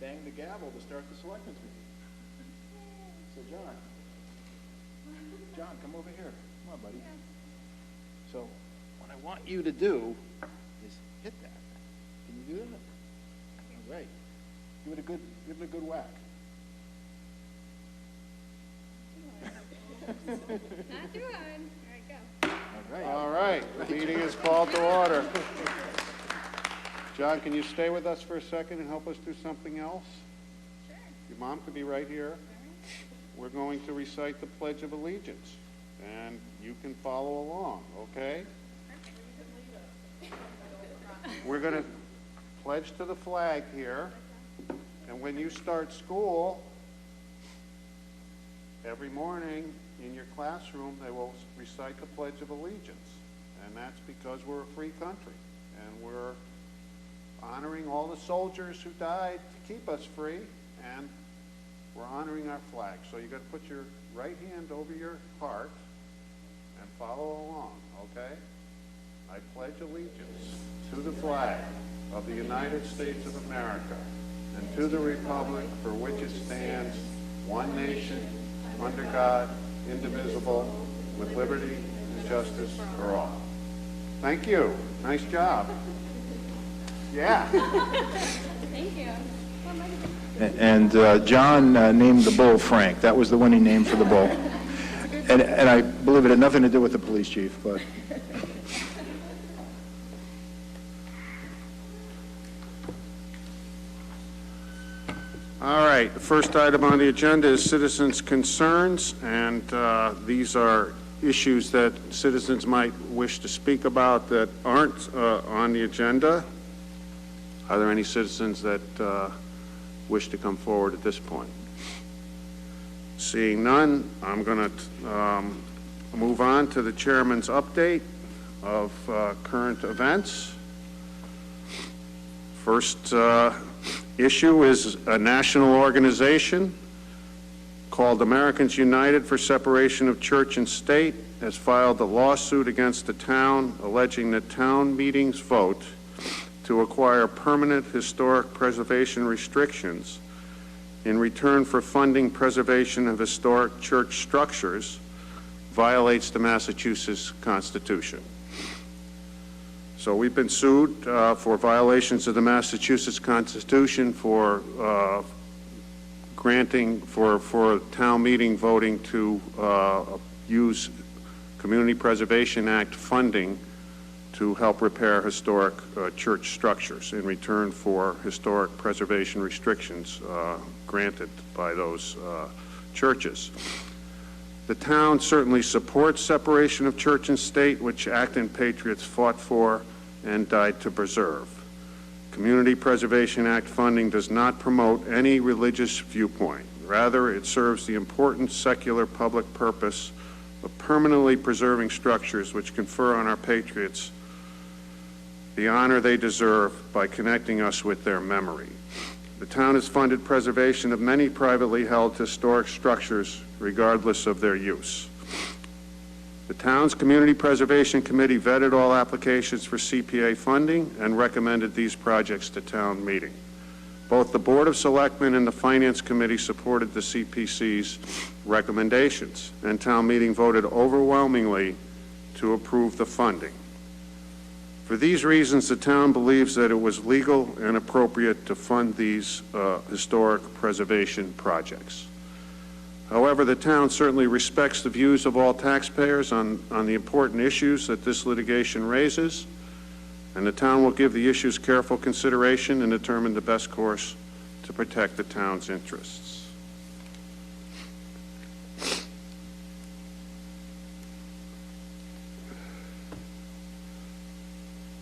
bang the gavel to start the Selectmen's Meeting. So John, come over here. Come on, buddy. So what I want you to do is hit that. Can you do that? All right. Give it a good whack. Not too hard. All right, go. All right. All right, the meeting is called to order. John, can you stay with us for a second and help us do something else? Sure. Your mom could be right here. We're going to recite the Pledge of Allegiance, and you can follow along, okay? We're going to pledge to the flag here, and when you start school, every morning in your classroom, they will recite the Pledge of Allegiance, and that's because we're a free country, and we're honoring all the soldiers who died to keep us free, and we're honoring our flag. So you got to put your right hand over your heart and follow along, okay? I pledge allegiance to the flag of the United States of America and to the republic for which it stands, one nation, under God, indivisible, with liberty and justice for all. Thank you. Nice job. Yeah. Thank you. And John named the bull Frank. That was the one he named for the bull. And I believe it had nothing to do with the police chief, but. All right, the first item on the agenda is citizens' concerns, and these are issues that citizens might wish to speak about that aren't on the agenda. Are there any citizens that wish to come forward at this point? Seeing none, I'm going to move on to the chairman's update of current events. First issue is a national organization called Americans United for Separation of Church and State has filed a lawsuit against the town alleging that town meetings vote to acquire permanent historic preservation restrictions in return for funding preservation of historic church structures violates the Massachusetts Constitution. So we've been sued for violations of the Massachusetts Constitution for granting for town meeting voting to use Community Preservation Act funding to help repair historic church structures in return for historic preservation restrictions granted by those churches. The town certainly supports separation of church and state, which Acton patriots fought for and died to preserve. Community Preservation Act funding does not promote any religious viewpoint. Rather, it serves the important secular public purpose of permanently preserving structures which confer on our patriots the honor they deserve by connecting us with their memory. The town has funded preservation of many privately held historic structures regardless of their use. The town's Community Preservation Committee vetted all applications for CPA funding and recommended these projects to town meeting. Both the Board of Selectmen and the Finance Committee supported the CPC's recommendations, and town meeting voted overwhelmingly to approve the funding. For these reasons, the town believes that it was legal and appropriate to fund these historic preservation projects. However, the town certainly respects the views of all taxpayers on the important issues that this litigation raises, and the town will give the issues careful consideration and determine the best course to protect the town's interests.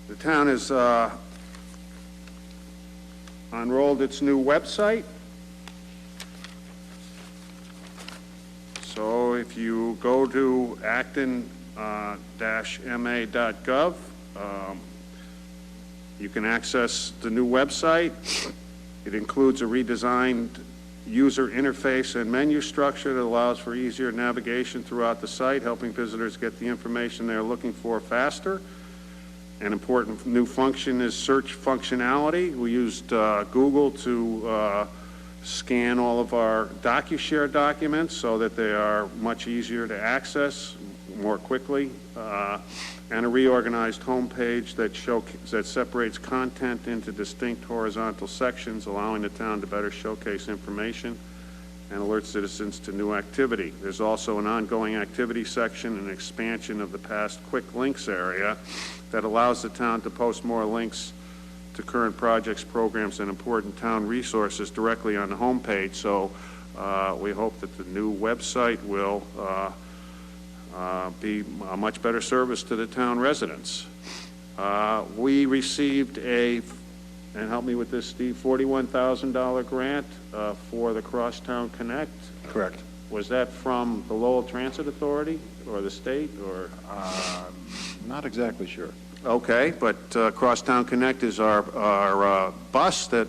The town has unrolled its new website. So if you go to acton-ma.gov, you can access the new website. It includes a redesigned user interface and menu structure that allows for easier navigation throughout the site, helping visitors get the information they're looking for faster. An important new function is search functionality. We used Google to scan all of our DocuShare documents so that they are much easier to access more quickly, and a reorganized homepage that separates content into distinct horizontal sections, allowing the town to better showcase information and alert citizens to new activity. There's also an ongoing activity section and expansion of the past quick links area that allows the town to post more links to current projects, programs, and important town resources directly on the homepage. So we hope that the new website will be a much better service to the town residents. We received and help me with this, Steve, $41,000 grant for the Crosstown Connect. Correct. Was that from the Lowell Transit Authority or the state, or? Not exactly sure. Okay, but Crosstown Connect is our bus that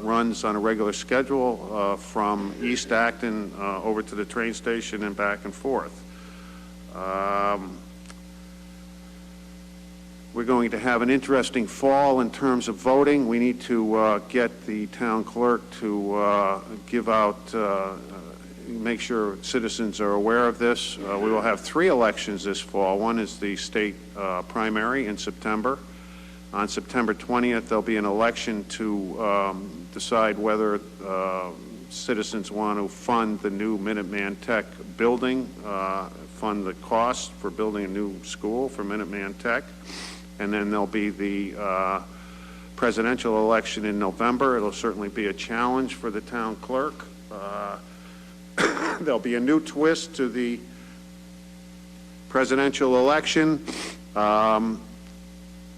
runs on a regular schedule from East Acton over to the train station and back and forth. We're going to have an interesting fall in terms of voting. We need to get the town clerk to give out, make sure citizens are aware of this. We will have 3 elections this fall. One is the state primary in September. On September 20th, there'll be an election to decide whether citizens want to fund the new Minuteman Tech building, fund the cost for building a new school for Minuteman Tech. And then there'll be the presidential election in November. It'll certainly be a challenge for the town clerk. There'll be a new twist to the presidential election.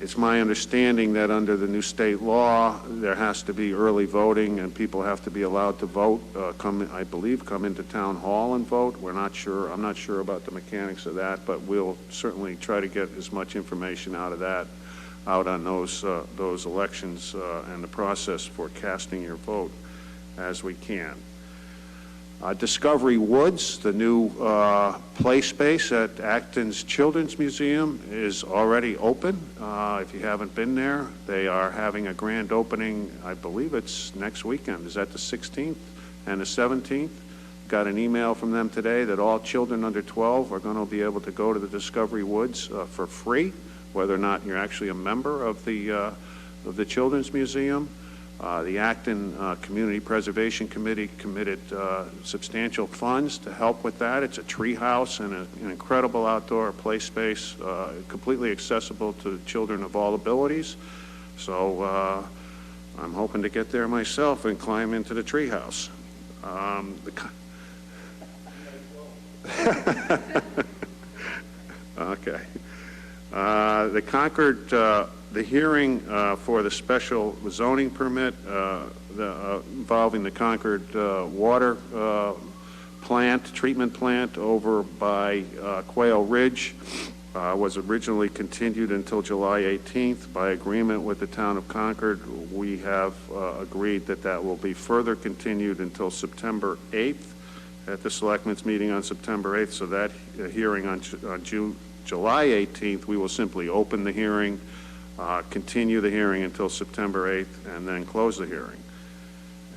It's my understanding that under the new state law, there has to be early voting and people have to be allowed to vote, come into town hall and vote. We're not sure, I'm not sure about the mechanics of that, but we'll certainly try to get as much information out on those elections and the process for casting your vote as we can. Discovery Woods, the new play space at Acton's Children's Museum, is already open. If you haven't been there, they are having a grand opening, I believe it's next weekend. Is that the 16th and the 17th? Got an email from them today that all children under 12 are going to be able to go to the Discovery Woods for free, whether or not you're actually a member of the Children's Museum. The Acton Community Preservation Committee committed substantial funds to help with that. It's a tree house and an incredible outdoor play space, completely accessible to children of all abilities. So I'm hoping to get there myself and climb into the tree house. Okay. The Concord, the hearing for the special zoning permit involving the Concord water treatment plant over by Quail Ridge was originally continued until July 18th. By agreement with the town of Concord, we have agreed that that will be further continued until September 8th at the Selectmen's meeting on September 8th. So that hearing on July 18th, we will simply open the hearing, continue the hearing until September 8th, and then close the hearing.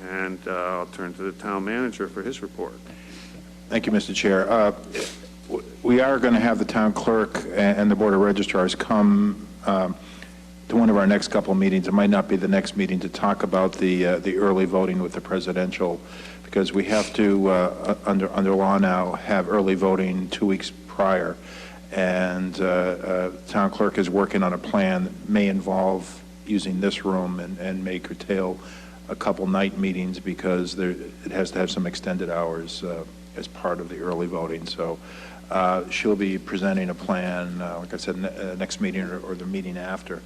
And I'll turn to the town manager for his report. Thank you, Mr. Chair. We are going to have the town clerk and the Board of Registrars come to one of our next couple meetings. It might not be the next meeting to talk about the early voting with the presidential, because we have to, under law now, have early voting 2 weeks prior. And town clerk is working on a plan that may involve using this room and may curtail a couple night meetings, because it has to have some extended hours as part of the early voting. So she'll be presenting a plan, like I said, next meeting or the meeting after.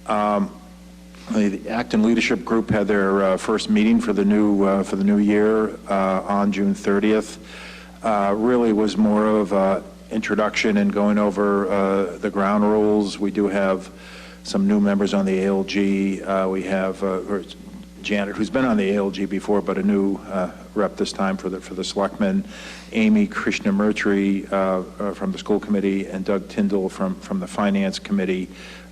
The Acton Leadership Group had their first meeting for the new year on June 30th. Really was more of introduction and going over the ground rules. We do have some new members on the ALG. We have Janet, who's been on the ALG before, but a new rep this time for the Selectmen. Amy Krishnamurthy from the school committee, and Doug Tyndall from the finance committee.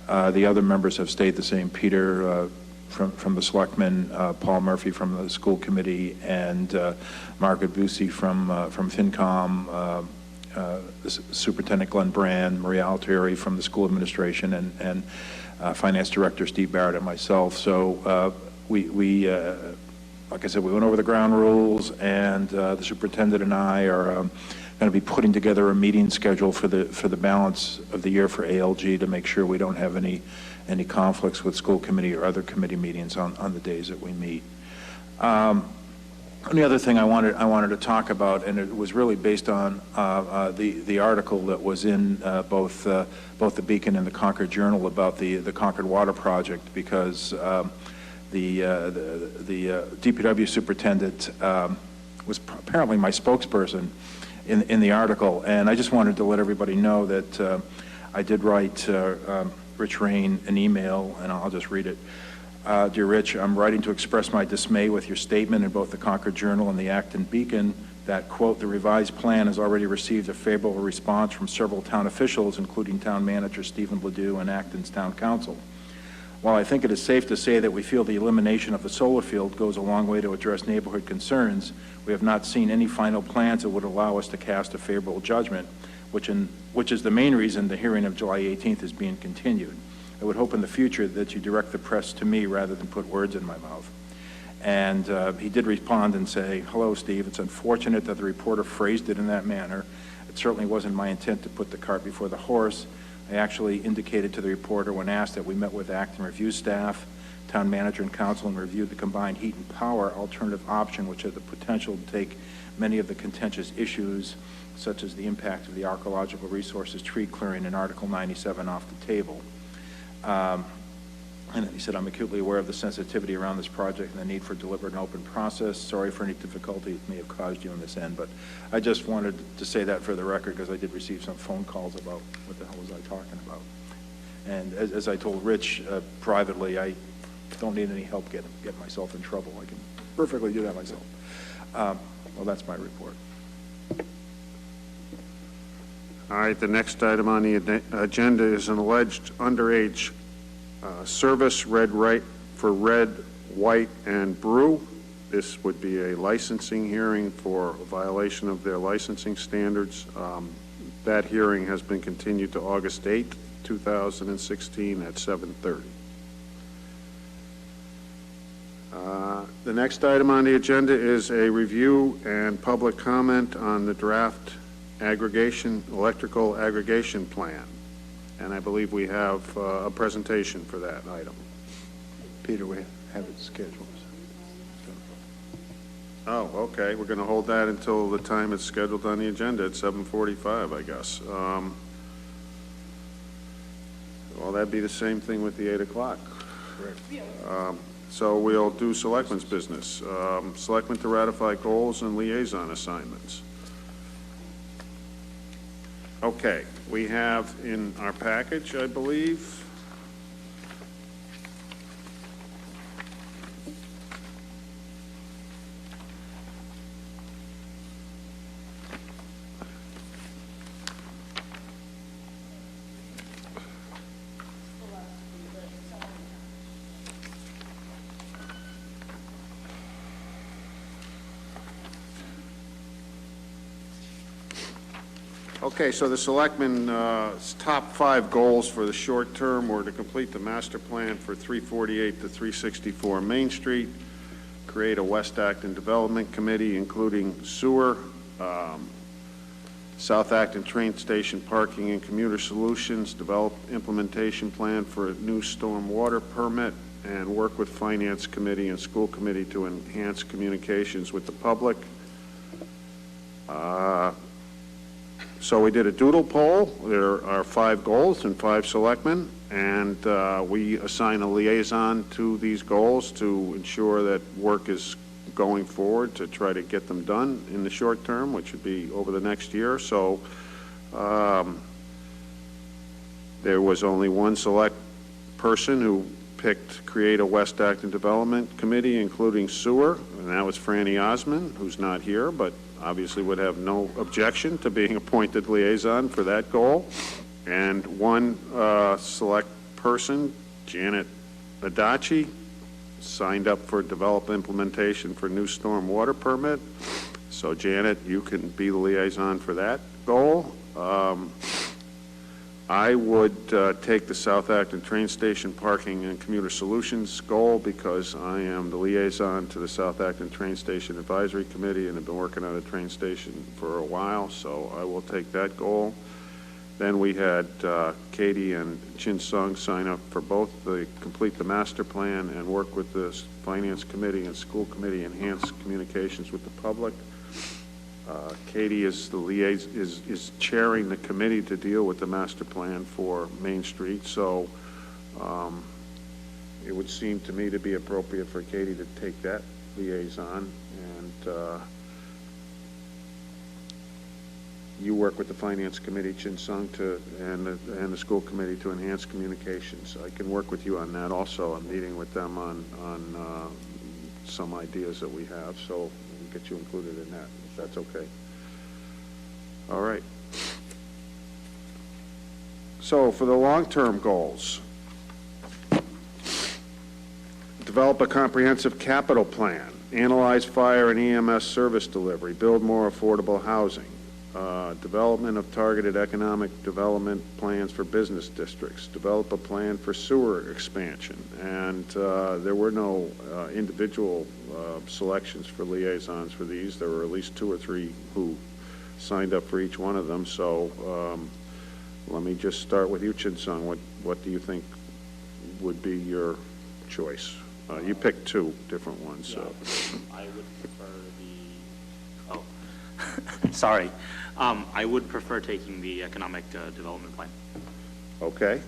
The other members have stayed the same. Peter from the Selectmen, Paul Murphy from the School Committee, and Margaret Busey from FinCom, Superintendent Glenn Brand, Maria Altieri from the School Administration, and Finance Director Steve Barrett and myself. So we like I said, we went over the ground rules, and the superintendent and I are going to be putting together a meeting schedule for the balance of the year for ALG to make sure we don't have any conflicts with school committee or other committee meetings on the days that we meet. The other thing I wanted to talk about, and it was really based on the article that was in both the Beacon and the Concord Journal about the Concord Water Project, because the DPW superintendent was apparently my spokesperson in the article, and I just wanted to let everybody know that I did write Rich Rain an email, and I'll just read it. Dear Rich, I'm writing to express my dismay with your statement in both the Concord Journal and the Acton Beacon that, quote, the revised plan has already received a favorable response from several town officials, including town manager Stephen Ledoux and Acton's town council. While I think it is safe to say that we feel the elimination of the solar field goes a long way to address neighborhood concerns, we have not seen any final plans that would allow us to cast a favorable judgment, which is the main reason the hearing of July 18th is being continued. I would hope in the future that you direct the press to me rather than put words in my mouth. And he did respond and say, hello, Steve. It's unfortunate that the reporter phrased it in that manner. It certainly wasn't my intent to put the cart before the horse. I actually indicated to the reporter when asked that we met with Acton review staff, town manager and council, and reviewed the combined heat and power alternative option, which had the potential to take many of the contentious issues, such as the impact of the archaeological resources tree clearing in Article 97 off the table. And then he said, I'm acutely aware of the sensitivity around this project and the need for a deliberate and open process. Sorry for any difficulty it may have caused you on this end, but I just wanted to say that for the record because I did receive some phone calls about what the hell was I talking about. And as I told Rich privately, I don't need any help getting myself in trouble. I can perfectly do that myself. Well, that's my report. All right, the next item on the agenda is an alleged underage service for red, white, and brew. This would be a licensing hearing for a violation of their licensing standards. That hearing has been continued to August 8th, 2016 at 7:30. The next item on the agenda is a review and public comment on the draft electrical aggregation plan. And I believe we have a presentation for that item. Peter, we have it scheduled. Oh, okay. We're going to hold that until the time it's scheduled on the agenda at 7:45, I guess. Well, that'd be the same thing with the 8 o'clock. Correct. So we'll do selectmen's business. Selectmen to ratify goals and liaison assignments. Okay, we have in our package, I believe, okay, so the selectmen's top 5 goals for the short term were to complete the master plan for 348 to 364 Main Street, create a West Acton Development Committee, including sewer, South Acton train station parking and commuter solutions, develop implementation plan for a new storm water permit, and work with Finance Committee and School Committee to enhance communications with the public. So we did a doodle poll. There are 5 goals and 5 selectmen, and we assign a liaison to these goals to ensure that work is going forward to try to get them done in the short term, which would be over the next year. So there was only one select person who picked create a West Acton Development Committee, including sewer, and that was Franny Osmond, who's not here, but obviously would have no objection to being appointed liaison for that goal. And one select person, Janet Adachi, signed up for develop implementation for new storm water permit. So Janet, you can be the liaison for that goal. I would take the South Acton train station parking and commuter solutions goal because I am the liaison to the South Acton Train Station Advisory Committee and have been working on a train station for a while, so I will take that goal. Then we had Katie and Chin Sung sign up for both the complete the master plan and work with the Finance Committee and School Committee, enhance communications with the public. Katie is the is chairing the committee to deal with the master plan for Main Street, so it would seem to me to be appropriate for Katie to take that liaison, and you work with the Finance Committee, Chin Sung, and the School Committee to enhance communications. I can work with you on that also. I'm meeting with them on some ideas that we have, so we'll get you included in that, if that's okay. All right. So for the long-term goals, develop a comprehensive capital plan, analyze fire and EMS service delivery, build more affordable housing, development of targeted economic development plans for business districts, develop a plan for sewer expansion, and there were no individual selections for liaisons for these. There were at least 2 or 3 who signed up for each one of them, so let me just start with you, Chin Sung. What do you think would be your choice? You picked 2 different ones, so. I would prefer the, oh, sorry. I would prefer taking the economic development plan. Okay.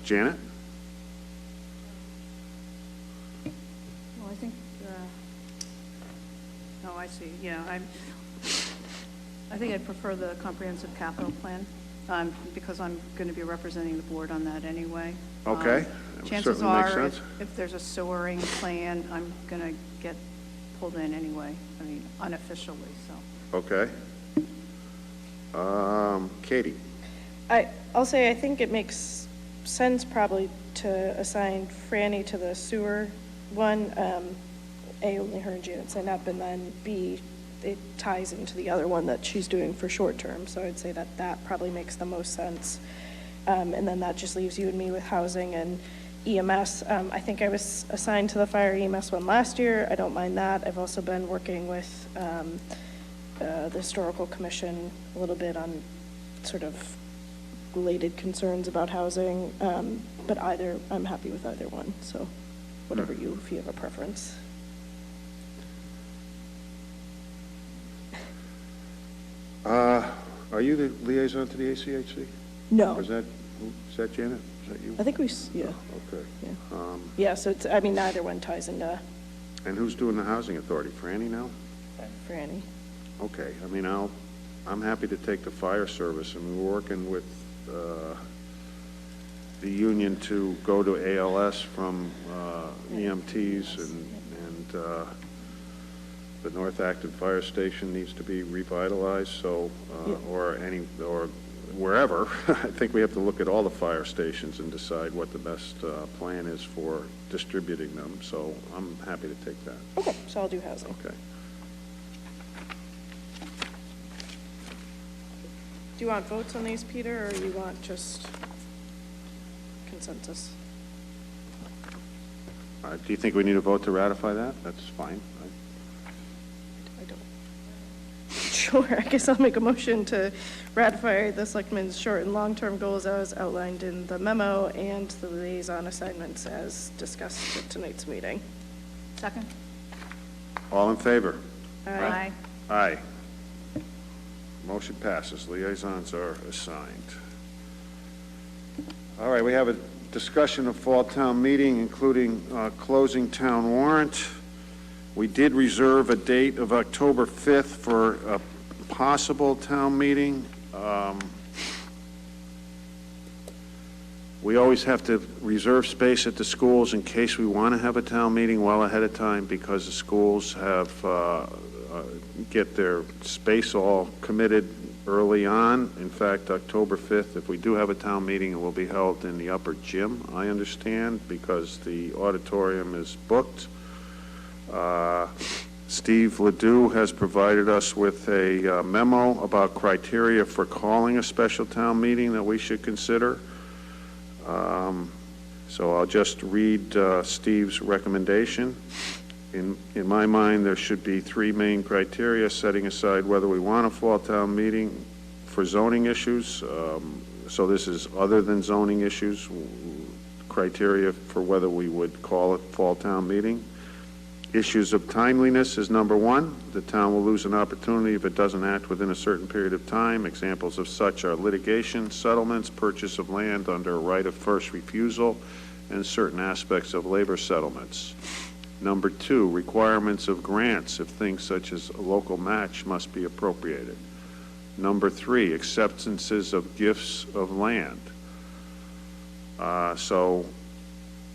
Janet? Well, I think, oh, I see, yeah, I think I'd prefer the comprehensive capital plan, because I'm going to be representing the board on that anyway. Okay. That Chances certainly makes are, sense. if there's a sewering plan, I'm going to get pulled in anyway, I mean, unofficially, so. Okay. Katie? I'll say I think it makes sense probably to assign Franny to the sewer one. A, only her and Janet sign up, and then B, it ties into the other one that she's doing for short term. So I'd say that probably makes the most sense. And then that just leaves you and me with housing and EMS. I think I was assigned to the fire EMS one last year. I don't mind that. I've also been working with the Historical Commission a little bit on sort of related concerns about housing, but I'm happy with either one, so whatever if you have a preference. Are you the liaison to the ACHC? No. Or is that Janet? Is that you? I think yeah. Okay. Yeah. Yeah, so neither one ties into And who's doing the housing authority? Franny now? Franny. Okay. I mean, I'm happy to take the fire service, and we're working with the union to go to ALS from EMTs, and the North Acton Fire Station needs to be revitalized, so, or wherever. I think we have to look at all the fire stations and decide what the best plan is for distributing them, so I'm happy to take that. Okay, so I'll do housing. Okay. Do you want votes on these, Peter, or you want just consensus? Do you think we need a vote to ratify that? That's fine. I don't. Sure, I guess I'll make a motion to ratify the Selectmen's short and long-term goals as outlined in the memo and the liaison assignments as discussed at tonight's meeting. Second? All in favor? Aye. Aye. Motion passes. Liaisons are assigned. All right, we have a discussion of fall town meeting, including closing town warrant. We did reserve a date of October 5th for a possible town meeting. We always have to reserve space at the schools in case we want to have a town meeting well ahead of time, because the schools have get their space all committed early on. In fact, October 5th, if we do have a town meeting, it will be held in the upper gym, I understand, because the auditorium is booked. Steve Ledoux has provided us with a memo about criteria for calling a special town meeting that we should consider. So I'll just read Steve's recommendation. In my mind, there should be three main criteria, setting aside whether we want a fall town meeting for zoning issues. So this is other than zoning issues, criteria for whether we would call it fall town meeting. Issues of timeliness is number one. The town will lose an opportunity if it doesn't act within a certain period of time. Examples of such are litigation, settlements, purchase of land under a right of first refusal, and certain aspects of labor settlements. Number two, requirements of grants if things such as a local match must be appropriated. Number three, acceptances of gifts of land. So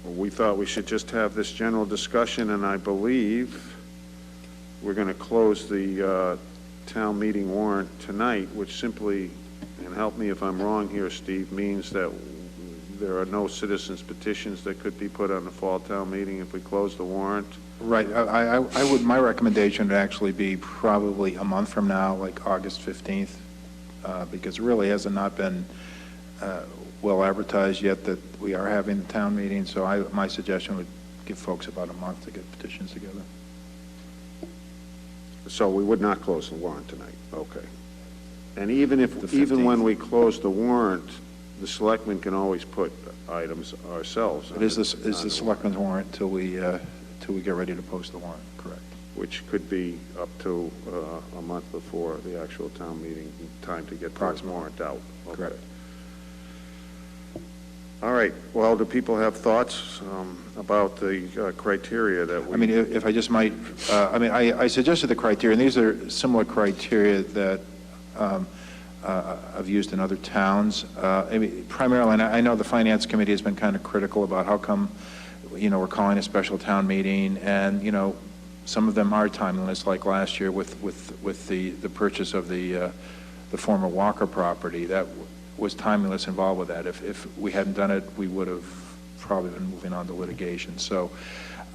we thought we should just have this general discussion, and I believe we're going to close the town meeting warrant tonight, which simply, and help me if I'm wrong here, Steve, means that there are no citizens petitions that could be put on the fall town meeting if we close the warrant. Right. I would, my recommendation would actually be probably a month from now, like August 15th, because it really has not been well advertised yet that we are having the town meeting. So my suggestion would give folks about a month to get petitions together. So we would not close the warrant tonight. Okay. And even The if, 15th. even when we close the warrant, the selectmen can always put items ourselves. It is the selectmen's warrant till we get ready to post the warrant, correct? Which could be up to a month before the actual town meeting, time to get the Approximately. warrant out. Okay. Correct. All right. Well, do people have thoughts about the criteria that we... I mean, if I just might, I suggested the criteria, and these are similar criteria that I've used in other towns. I mean, primarily, and I know the Finance Committee has been kind of critical about how come, we're calling a special town meeting, and, some of them are timeliness, like last year with the purchase of the former Walker property. That was timeliness involved with that. If we hadn't done it, we would have probably been moving on to litigation. So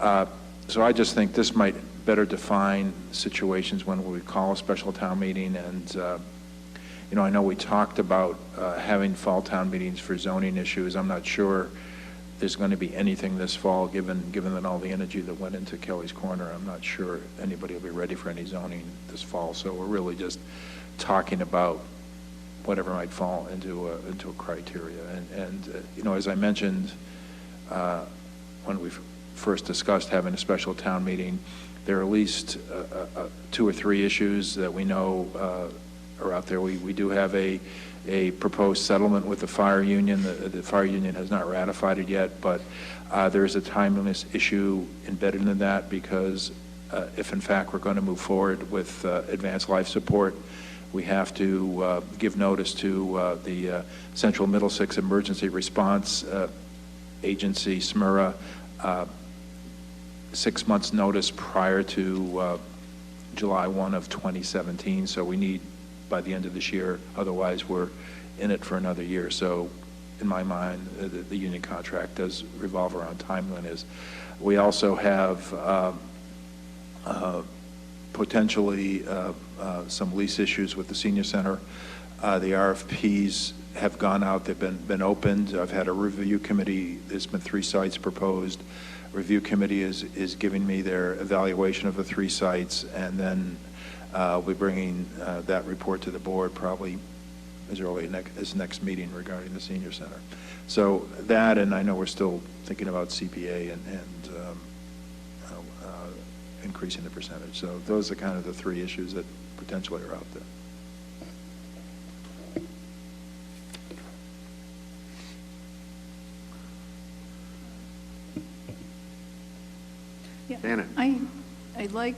I just think this might better define situations when we call a special town meeting. And I know we talked about having fall town meetings for zoning issues. I'm not sure there's going to be anything this fall, given that all the energy that went into Kelly's Corner. I'm not sure anybody will be ready for any zoning this fall. So we're really just talking about whatever might fall into a criteria. And as I mentioned when we first discussed having a special town meeting, there are at least 2 or 3 issues that we know are out there. We do have a proposed settlement with the fire union. The fire union has not ratified it yet, but there is a timeliness issue embedded in that, because if in fact we're going to move forward with advanced life support, we have to give notice to the Central Middlesex Emergency Response Agency, SMERA, 6 months notice prior to July 1 of 2017. So we need by the end of this year, otherwise we're in it for another year. So in my mind, the union contract does revolve around timeliness. We also have potentially some lease issues with the senior center. The RFPs have gone out, they've been opened. I've had a review committee, there's been 3 sites proposed. Review committee is giving me their evaluation of the 3 sites, and then we'll be bringing that report to the board probably as early as next meeting regarding the senior center. So that, and I know we're still thinking about CPA and increasing the percentage. So those are kind of the 3 issues that potentially are out there. Yeah, Janet. I like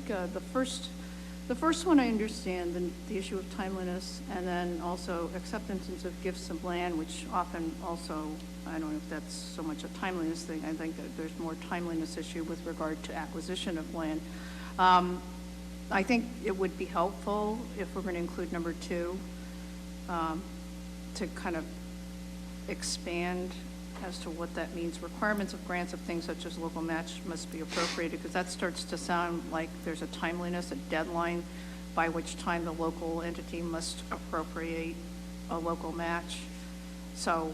the first one. I understand the issue of timeliness, and then also acceptances of gifts of land, which often also, I don't know if that's so much a timeliness thing. I think that there's more timeliness issue with regard to acquisition of land. I think it would be helpful if we're going to include number 2, to kind of expand as to what that means. Requirements of grants of things such as local match must be appropriated, because that starts to sound like there's a timeliness, a deadline by which time the local entity must appropriate a local match. So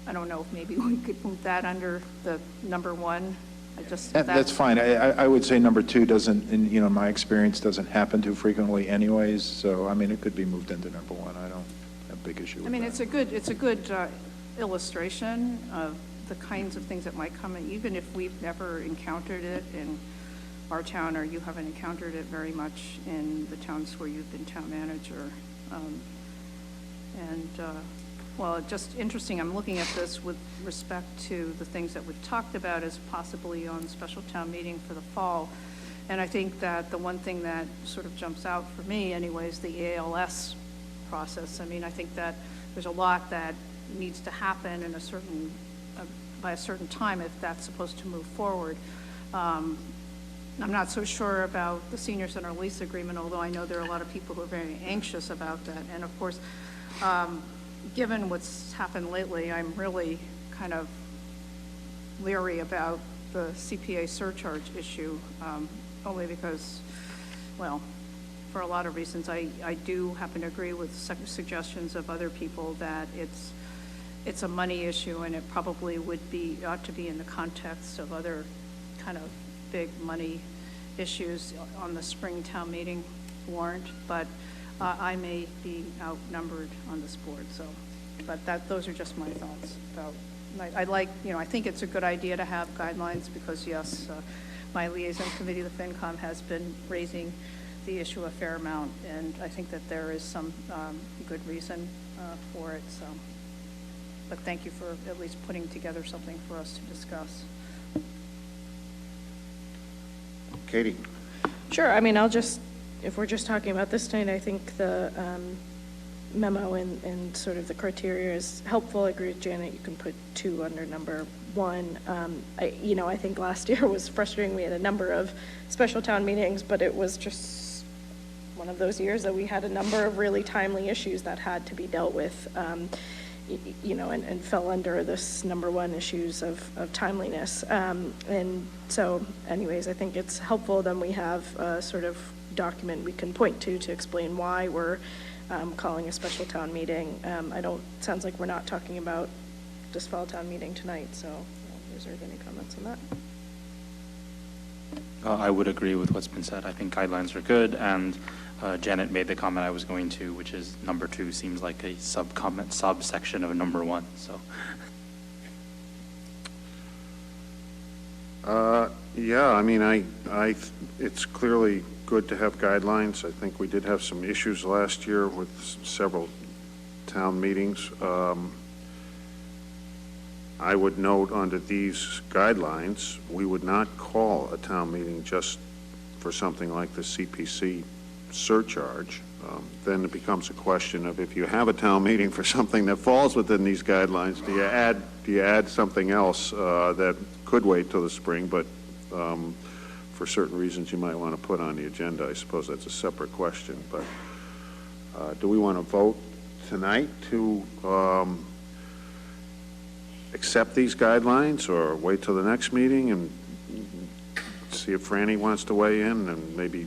I don't know if maybe we could move that under the number 1. That's fine. I would say number 2 doesn't, in my experience, doesn't happen too frequently anyways, so, I mean, it could be moved into number 1. I don't have a big issue with that. I mean, it's a good illustration of the kinds of things that might come in, even if we've never encountered it in our town, or you haven't encountered it very much in the towns where you've been town manager. Well, it's just interesting, I'm looking at this with respect to the things that we've talked about as possibly on special town meeting for the fall. And I think that the one thing that sort of jumps out for me anyways, the ALS process. I mean, I think that there's a lot that needs to happen in by a certain time if that's supposed to move forward. I'm not so sure about the senior center lease agreement, although I know there are a lot of people who are very anxious about that. And of course, given what's happened lately, I'm really kind of leery about the CPA surcharge issue, only because, well, for a lot of reasons, I do happen to agree with suggestions of other people that it's a money issue, and it probably ought to be in the context of other kind of big money issues on the spring town meeting warrant, but I may be outnumbered on this board, so, but those are just my thoughts about, I think it's a good idea to have guidelines, because yes, my liaison committee, the FinCom, has been raising the issue a fair amount, and I think that there is some good reason for it, so. But thank you for at least putting together something for us to discuss. Katie? Sure, I mean, if we're just talking about this tonight, I think the memo and sort of the criteria is helpful. I agree with Janet, you can put 2 under number 1. I think last year was frustrating. We had a number of special town meetings, but it was just one of those years that we had a number of really timely issues that had to be dealt with, and fell under this number 1 issues of timeliness. And so anyways, I think it's helpful then we have a sort of document we can point to explain why we're calling a special town meeting. Sounds like we're not talking about this fall town meeting tonight, so I'll reserve any comments on that. I would agree with what's been said. I think guidelines are good, and Janet made the comment I was going to, which is number 2 seems like a subsection of number 1, so. Yeah, I mean, it's clearly good to have guidelines. I think we did have some issues last year with several town meetings. I would note under these guidelines, we would not call a town meeting just for something like the CPC surcharge. Then it becomes a question of, if you have a town meeting for something that falls within these guidelines, do you add something else that could wait till the spring, but for certain reasons you might want to put on the agenda? I suppose that's a separate question, but do we want to vote tonight to accept these guidelines, or wait till the next meeting and see if Franny wants to weigh in and maybe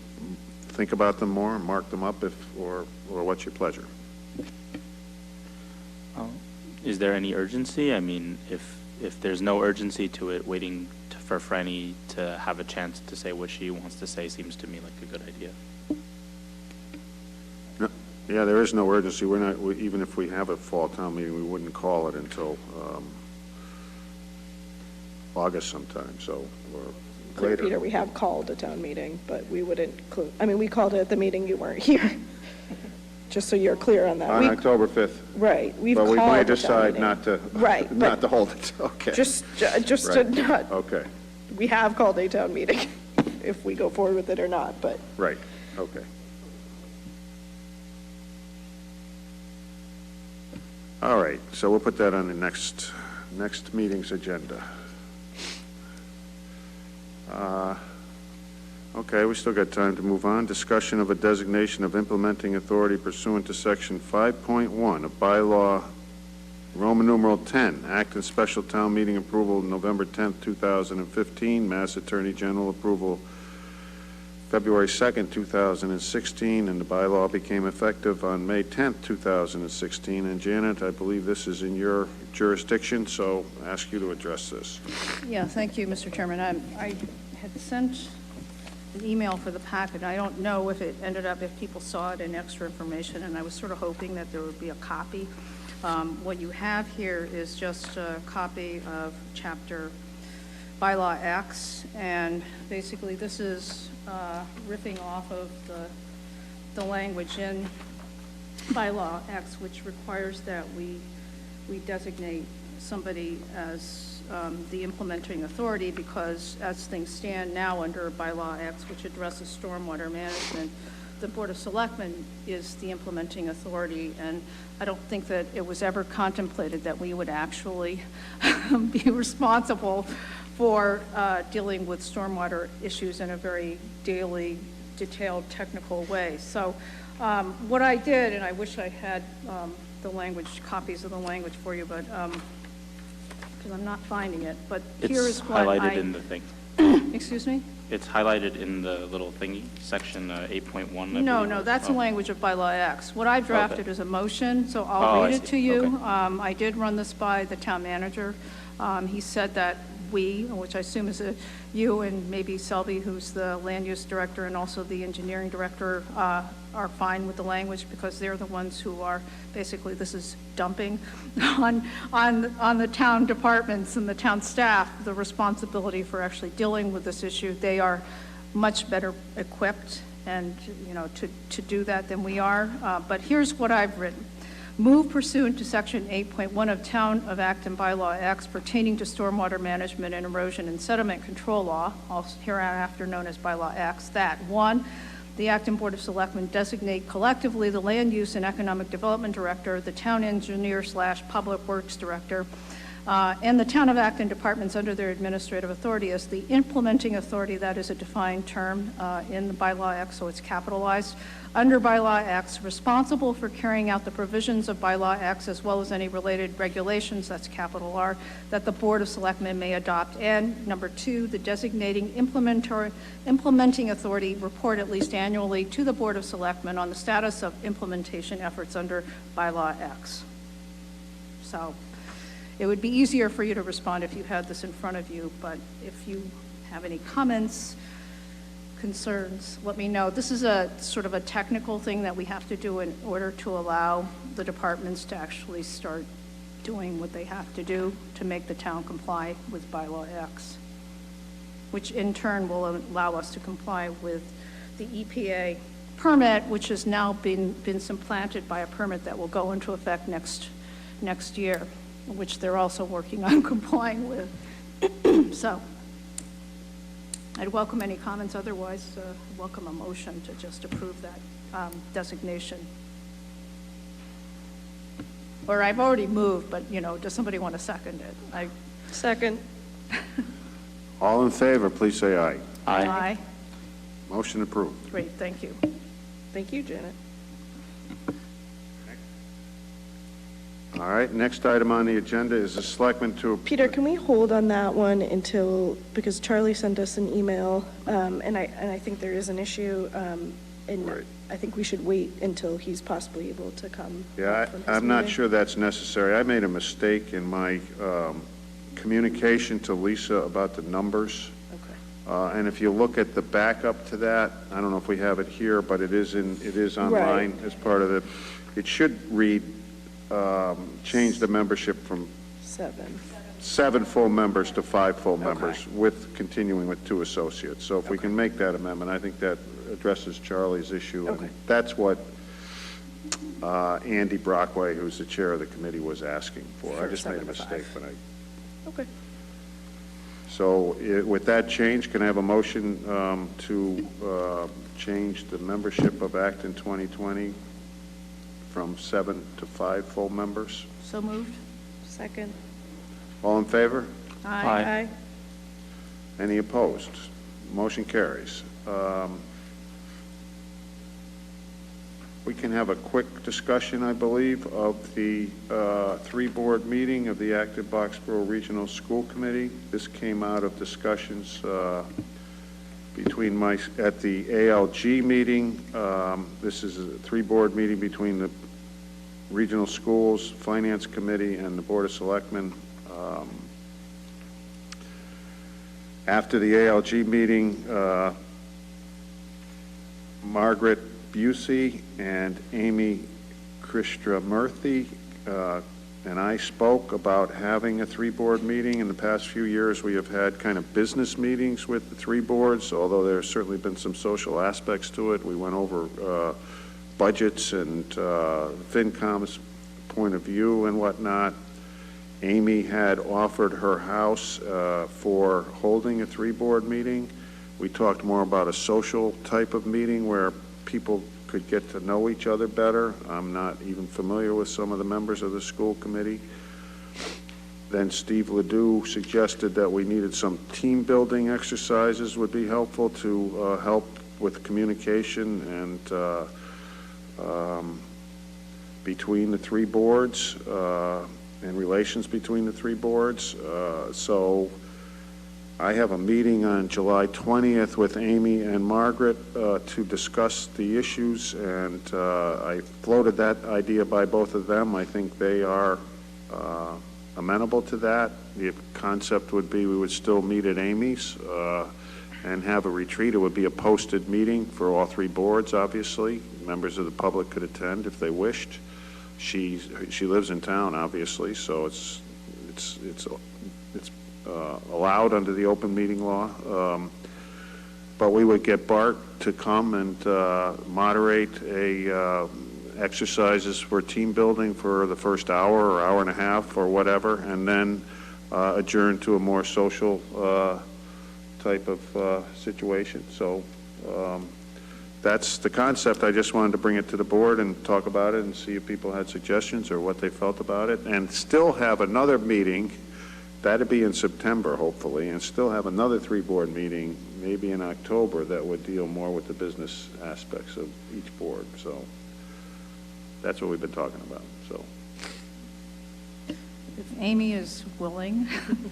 think about them more and mark them up, or what's your pleasure? Is there any urgency? I mean, if there's no urgency to it, waiting for Franny to have a chance to say what she wants to say seems to me like a good idea. No, yeah, there is no urgency. Even if we have a fall town meeting, we wouldn't call it until August sometime, so, or Clear, later. Peter, we have called a town meeting, but we wouldn't, we called it at the meeting, you weren't here. Just so you're clear on that. On October 5th. Right, we've But called we a might town decide meeting. not to, Right, not but to hold it, okay. just to Right. not, Okay, we have called a town meeting, if we go forward with it or not, but. right, okay. All right, so we'll put that on the next meeting's agenda. Okay, we still got time to move on. Discussion of a designation of implementing authority pursuant to Section 5.1 of bylaw Roman numeral 10, Acton Special Town Meeting approval November 10th, 2015, Mass Attorney General approval February 2nd, 2016, and the bylaw became effective on May 10th, 2016. And Janet, I believe this is in your jurisdiction, so I ask you to address this. Yeah, thank you, Mr. Chairman. I had sent an email for the packet. I don't know if it ended up, if people saw it in extra information, and I was sort of hoping that there would be a copy. What you have here is just a copy of Chapter Bylaw X, and basically this is ripping off of the language in Bylaw X, which requires that we designate somebody as the implementing authority, because as things stand now under Bylaw X, which addresses stormwater management, the Board of Selectmen is the implementing authority, and I don't think that it was ever contemplated that we would actually be responsible for dealing with stormwater issues in a very daily, detailed, technical way. So what I did, and I wish I had the language, copies of the language for you, but because I'm not finding it, but here is what I... It's highlighted in the thing. Excuse me? It's highlighted in the little thingy, section 8.1. No, that's the language of Bylaw X. What I've drafted Okay. is a motion, so Oh, I'll I read it see. to you. Okay. I did run this by the town manager. He said that we, which I assume is you and maybe Selby, who's the land use director, and also the engineering director, are fine with the language, because they're the ones who are, basically, this is dumping on the town departments and the town staff the responsibility for actually dealing with this issue. They are much better equipped and, to do that than we are. But here's what I've written. Move pursuant to Section 8.1 of Town of Acton Bylaw X pertaining to stormwater management and erosion and sediment control law, also hereafter known as Bylaw X, that 1, the Acton Board of Selectmen designate collectively the Land Use and Economic Development Director, the Town Engineer/Public Works Director, and the Town of Acton departments under their administrative authority as the implementing authority. That is a defined term in the Bylaw X, so it's capitalized. Under Bylaw X, responsible for carrying out the provisions of Bylaw X as well as any related regulations, that's capital R, that the Board of Selectmen may adopt. And number 2, the designating implementing authority report at least annually to the Board of Selectmen on the status of implementation efforts under Bylaw X. So it would be easier for you to respond if you had this in front of you, but if you have any comments, concerns, let me know. This is a sort of a technical thing that we have to do in order to allow the departments to actually start doing what they have to do to make the town comply with Bylaw X, which in turn will allow us to comply with the EPA permit, which has now been supplanted by a permit that will go into effect next year, which they're also working on complying with. So I'd welcome any comments. Otherwise, welcome a motion to just approve that designation. Or I've already moved, but, does somebody want to second it? Second. All in favor, please say aye. Aye. Motion approved. Great, thank you. Thank you, Janet. All right, next item on the agenda is the selectmen to... Peter, can we hold on that one until, because Charlie sent us an email, and I think there is an issue, and Right. I think we should wait until he's possibly able to come. Yeah, from his I'm not meeting. sure that's necessary. I made a mistake in my communication to Lisa about the numbers. Okay. And if you look at the backup to that, I don't know if we have it here, but it is online as part of it. It should read, change the membership from 7 full members to 5 full members, with continuing with 2 associates. So if we can make that amendment, I think that addresses Charlie's issue. Okay. And that's what Andy Brockway, who's the chair of the committee, was asking for. I For just made a 7 to 5. mistake, but Okay. So with that change, can I have a motion to change the membership of Acton 2020 from 7 to 5 full members? So moved? Second. All in favor? Aye. Any opposed? Motion carries. We can have a quick discussion, I believe, of the three-board meeting of the Acton Boxborough Regional School Committee. This came out of discussions between at the ALG meeting. This is a three-board meeting between the regional schools, finance committee, and the Board of Selectmen. After the ALG meeting, Margaret Busey and Amy Krishnamurthy and I spoke about having a three-board meeting. In the past few years, we have had kind of business meetings with the three boards, although there's certainly been some social aspects to it. We went over budgets and FinCom's point of view and whatnot. Amy had offered her house for holding a three-board meeting. We talked more about a social type of meeting where people could get to know each other better. I'm not even familiar with some of the members of the school committee. Then Steve Ledoux suggested that we needed some team building exercises would be helpful to help with communication and between the three boards and relations between the three boards. So I have a meeting on July 20th with Amy and Margaret to discuss the issues, and I floated that idea by both of them. I think they are amenable to that. The concept would be we would still meet at Amy's and have a retreat. It would be a posted meeting for all three boards, obviously. Members of the public could attend if they wished. She lives in town, obviously, so it's allowed under the open meeting law. But we would get Bart to come and moderate exercises for team building for the first hour or hour and a half or whatever, and then adjourn to a more social type of situation. So that's the concept. I just wanted to bring it to the board and talk about it and see if people had suggestions or what they felt about it, and still have another meeting. That'd be in September, hopefully, and still have another three-board meeting, maybe in October, that would deal more with the business aspects of each board. So that's what we've been talking about. So If Amy is willing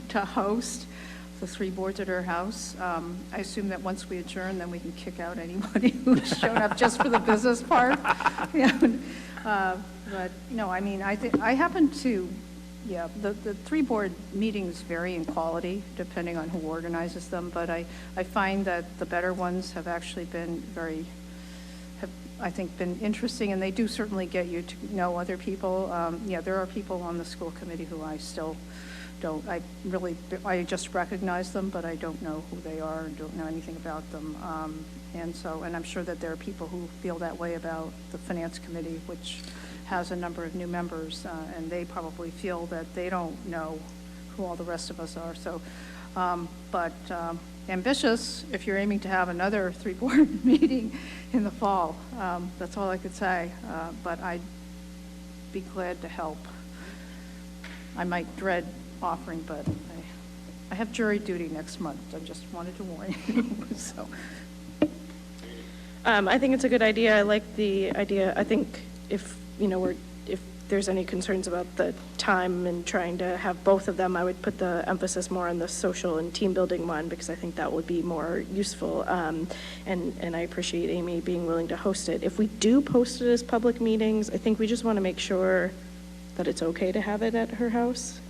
to host the three boards at her house, I assume that once we adjourn, then we can kick out anybody who's shown up just for the business part. Yeah. But no, I mean, I happen to. Yeah, the three-board meetings vary in quality depending on who organizes them, but I find that the better ones have actually been I think, been interesting, and they do certainly get you to know other people. Yeah, there are people on the school committee who I still don't, I just recognize them, but I don't know who they are and don't know anything about them. And I'm sure that there are people who feel that way about the finance committee, which has a number of new members, and they probably feel that they don't know who all the rest of us are. So, but ambitious if you're aiming to have another three-board meeting in the fall. That's all I could say, but I'd be glad to help. I might dread offering, but I have jury duty next month. I just wanted to warn you. So. I think it's a good idea. I like the idea. I think if there's any concerns about the time and trying to have both of them, I would put the emphasis more on the social and team building one, because I think that would be more useful. And I appreciate Amy being willing to host it. If we do post it as public meetings, I think we just want to make sure that it's okay to have it at her house,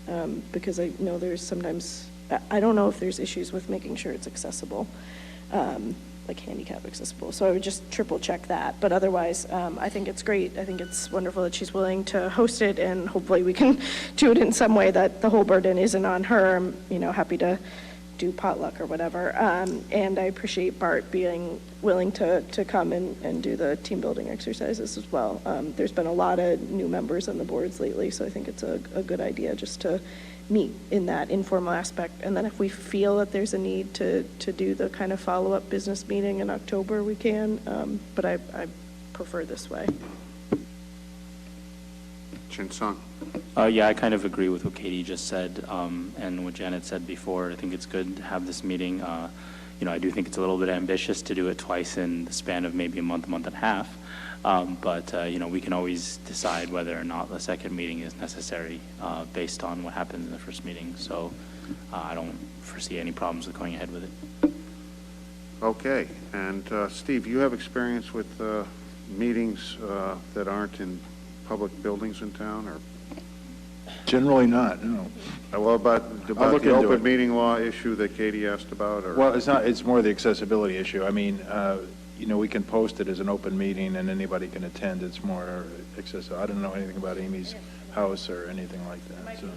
because I know there's sometimes, I don't know if there's issues with making sure it's accessible. Like handicap accessible. So I would just triple check that. But otherwise, I think it's great. I think it's wonderful that she's willing to host it, and hopefully we can do it in some way that the whole burden isn't on her. I'm, happy to do potluck or whatever. And I appreciate Bart being willing to come and do the team building exercises as well. There's been a lot of new members on the boards lately, so I think it's a good idea just to meet in that informal aspect. And then if we feel that there's a need to do the kind of follow-up business meeting in October, we can, but I prefer this way. Chin-Sung. Yeah, I kind of agree with what Katie just said, and what Janet said before. I think it's good to have this meeting. I do think it's a little bit ambitious to do it twice in the span of maybe a month and a half. But we can always decide whether or not the second meeting is necessary based on what happens in the first meeting. So I don't foresee any problems with going ahead with it. Okay, and Steve, you have experience with meetings that aren't in public buildings in town, or? Generally not, no. Well, about look the into open it. meeting law issue that Katie asked about, or? Well, it's not, it's more the accessibility issue. I mean, we can post it as an open meeting and anybody can attend. It's more accessible. I don't know anything about Amy's house or anything like that, so.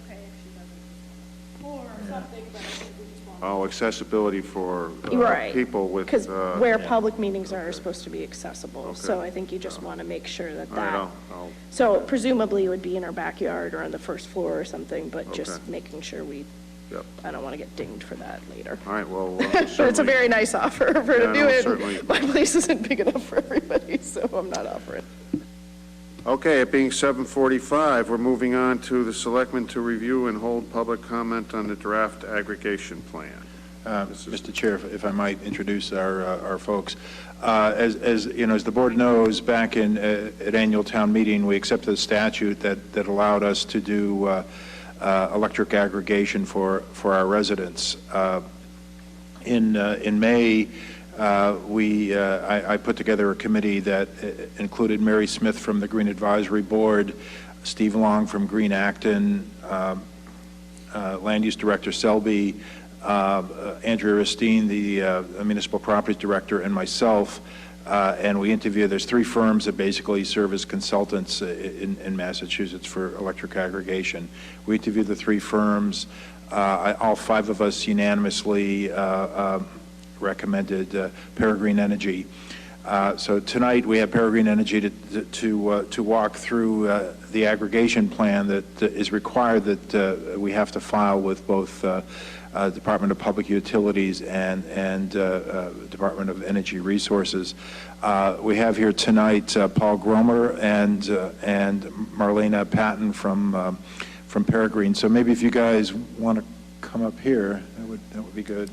Oh, accessibility for Right. people with. Because All where public meetings are supposed to be accessible, so Okay. I think you just want to make sure that right, that. I'll, So presumably it would be in our backyard or on the first floor or something, but just Okay. making sure we, yep. I don't want to get dinged for that later. All right, well. But it's a certainly- very nice offer for Yeah, to do no, it. certainly. My place isn't big enough for everybody, so I'm not offering. Okay, it being 7:45, we're moving on to the selectmen to review and hold public comment on the draft aggregation plan. Mr. Chair, if I might introduce our folks. As the board knows, back at annual town meeting, we accepted a statute that allowed us to do electric aggregation for our residents. In May, I put together a committee that included Mary Smith from the Green Advisory Board, Steve Long from Green Acton, Land Use Director Selby, Andrea Ristine, the Municipal Properties Director, and myself, and we interviewed, there's 3 firms that basically serve as consultants in Massachusetts for electric aggregation. We interviewed the 3 firms. All 5 of us unanimously recommended Peregrine Energy. So tonight we have Peregrine Energy to walk through the aggregation plan that is required that we have to file with both Department of Public Utilities and Department of Energy Resources. We have here tonight Paul Gromer and Marlena Patton from Peregrine. So maybe if you guys want to come up here, that would be good.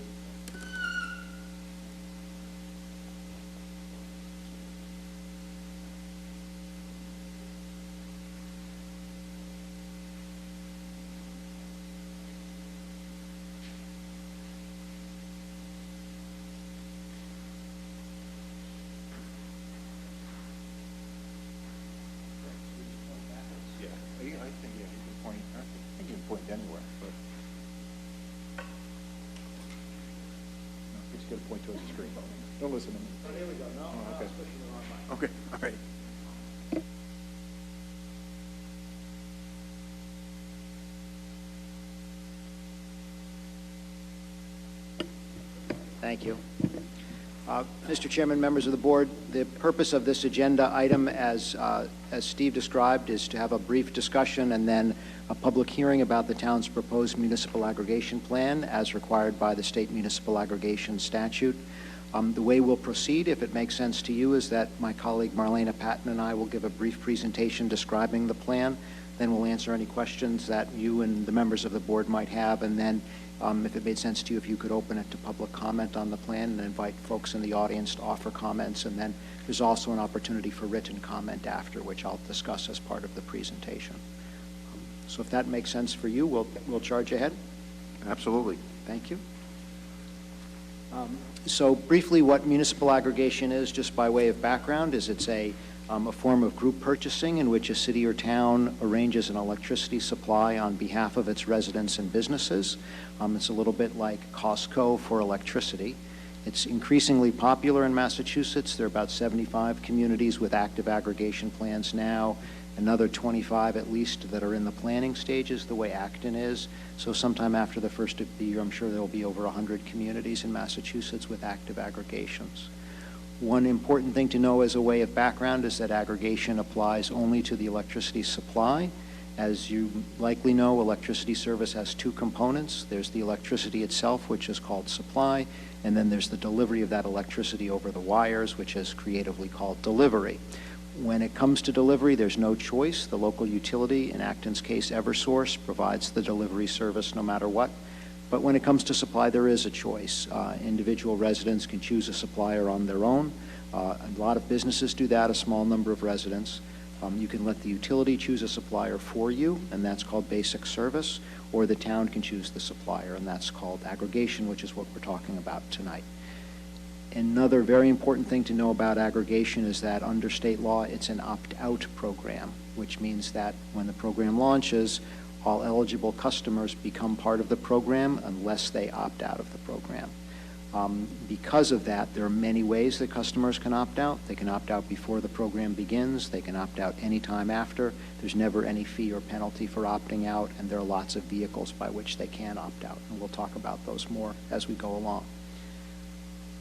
I think you can point anywhere, but no, you just got to point towards the screen. Don't listen to me. Oh, here we go. No, okay. Okay, all right. Thank you. Mr. Chairman, members of the board, the purpose of this agenda item, as Steve described, is to have a brief discussion and then a public hearing about the town's proposed municipal aggregation plan as required by the state municipal aggregation statute. The way we'll proceed, if it makes sense to you, is that my colleague Marlena Patton and I will give a brief presentation describing the plan. Then we'll answer any questions that you and the members of the board might have, and then if it made sense to you, if you could open it to public comment on the plan and invite folks in the audience to offer comments. And then there's also an opportunity for written comment after, which I'll discuss as part of the presentation. So if that makes sense for you, we'll charge ahead. Absolutely. Thank you. So briefly, what municipal aggregation is, just by way of background, is it's a form of group purchasing in which a city or town arranges an electricity supply on behalf of its residents and businesses. It's a little bit like Costco for electricity. It's increasingly popular in Massachusetts. There are about 75 communities with active aggregation plans now, another 25 at least that are in the planning stages, the way Acton is. So sometime after the first of the year, I'm sure there will be over 100 communities in Massachusetts with active aggregations. One important thing to know as a way of background is that aggregation applies only to the electricity supply. As you likely know, electricity service has 2 components. There's the electricity itself, which is called supply, and then there's the delivery of that electricity over the wires, which is creatively called delivery. When it comes to delivery, there's no choice. The local utility, in Acton's case, Eversource, provides the delivery service no matter what. But when it comes to supply, there is a choice. Individual residents can choose a supplier on their own. A lot of businesses do that, a small number of residents. You can let the utility choose a supplier for you, and that's called basic service, or the town can choose the supplier, and that's called aggregation, which is what we're talking about tonight. Another very important thing to know about aggregation is that under state law, it's an opt-out program, which means that when the program launches, all eligible customers become part of the program unless they opt out of the program. Because of that, there are many ways that customers can opt out. They can opt out before the program begins. They can opt out anytime after. There's never any fee or penalty for opting out, and there are lots of vehicles by which they can opt out. And we'll talk about those more as we go along.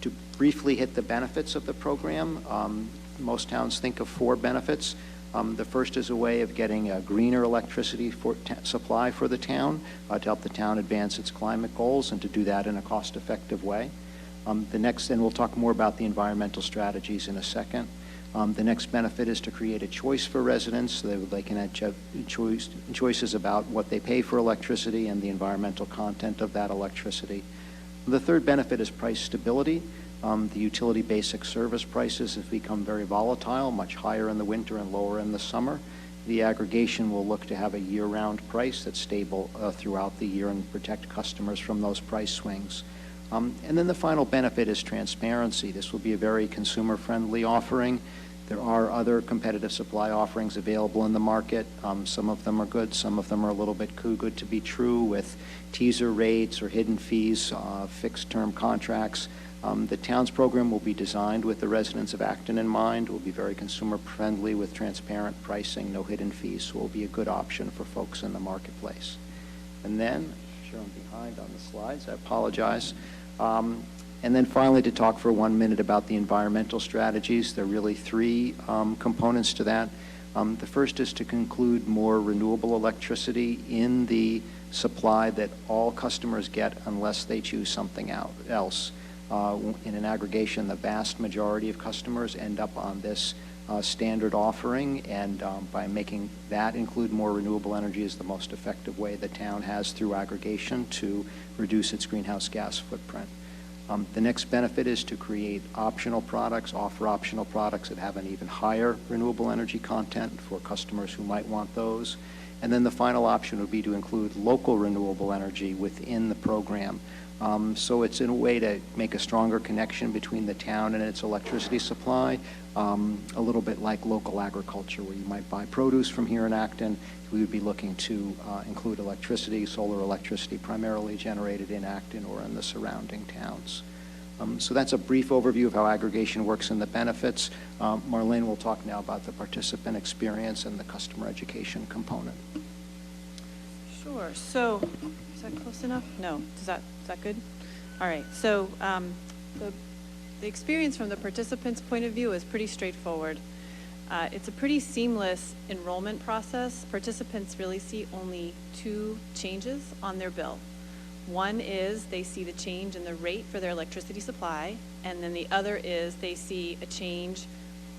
To briefly hit the benefits of the program, most towns think of 4 benefits. The first is a way of getting a greener electricity supply for the town to help the town advance its climate goals and to do that in a cost-effective way. The next, and we'll talk more about the environmental strategies in a second. The next benefit is to create a choice for residents so that they can have choices about what they pay for electricity and the environmental content of that electricity. The third benefit is price stability. The utility basic service prices have become very volatile, much higher in the winter and lower in the summer. The aggregation will look to have a year-round price that's stable throughout the year and protect customers from those price swings. And then the final benefit is transparency. This will be a very consumer-friendly offering. There are other competitive supply offerings available in the market. Some of them are good. Some of them are a little bit too good to be true, with teaser rates or hidden fees, fixed-term contracts. The town's program will be designed with the residents of Acton in mind. It will be very consumer-friendly with transparent pricing, no hidden fees, so it will be a good option for folks in the marketplace. And then, I'm sure I'm behind on the slides, I apologize. And then finally, to talk for 1 minute about the environmental strategies. There are really 3 components to that. The first is to include more renewable electricity in the supply that all customers get unless they choose something else. In an aggregation, the vast majority of customers end up on this standard offering, and by making that include more renewable energy is the most effective way the town has through aggregation to reduce its greenhouse gas footprint. The next benefit is to create optional products, offer optional products that have an even higher renewable energy content for customers who might want those. And then the final option would be to include local renewable energy within the program. So it's in a way to make a stronger connection between the town and its electricity supply, a little bit like local agriculture, where you might buy produce from here in Acton. We would be looking to include electricity, solar electricity, primarily generated in Acton or in the surrounding towns. So that's a brief overview of how aggregation works and the benefits. Marlene will talk now about the participant experience and the customer education component. Sure. So, is that close enough? No. Is that good? All right. So, the experience from the participants' point of view is pretty straightforward. It's a pretty seamless enrollment process. Participants really see only 2 changes on their bill. One is they see the change in the rate for their electricity supply, and then the other is they see a change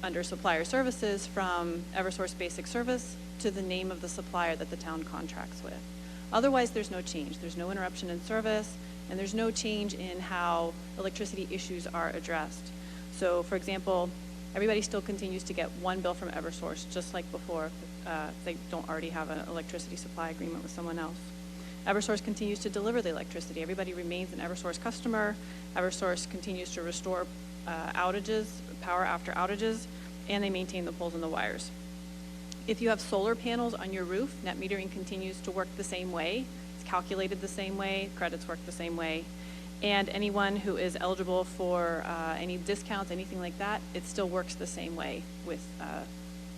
under supplier services from Eversource Basic Service to the name of the supplier that the town contracts with. Otherwise, there's no change. There's no interruption in service, and there's no change in how electricity issues are addressed. So, for example, everybody still continues to get 1 bill from Eversource, just like before, if they don't already have an electricity supply agreement with someone else. Eversource continues to deliver the electricity. Everybody remains an Eversource customer. Eversource continues to restore outages, power after outages, and they maintain the poles and the wires. If you have solar panels on your roof, net metering continues to work the same way. It's calculated the same way. Credits work the same way. And anyone who is eligible for any discounts, anything like that, it still works the same way with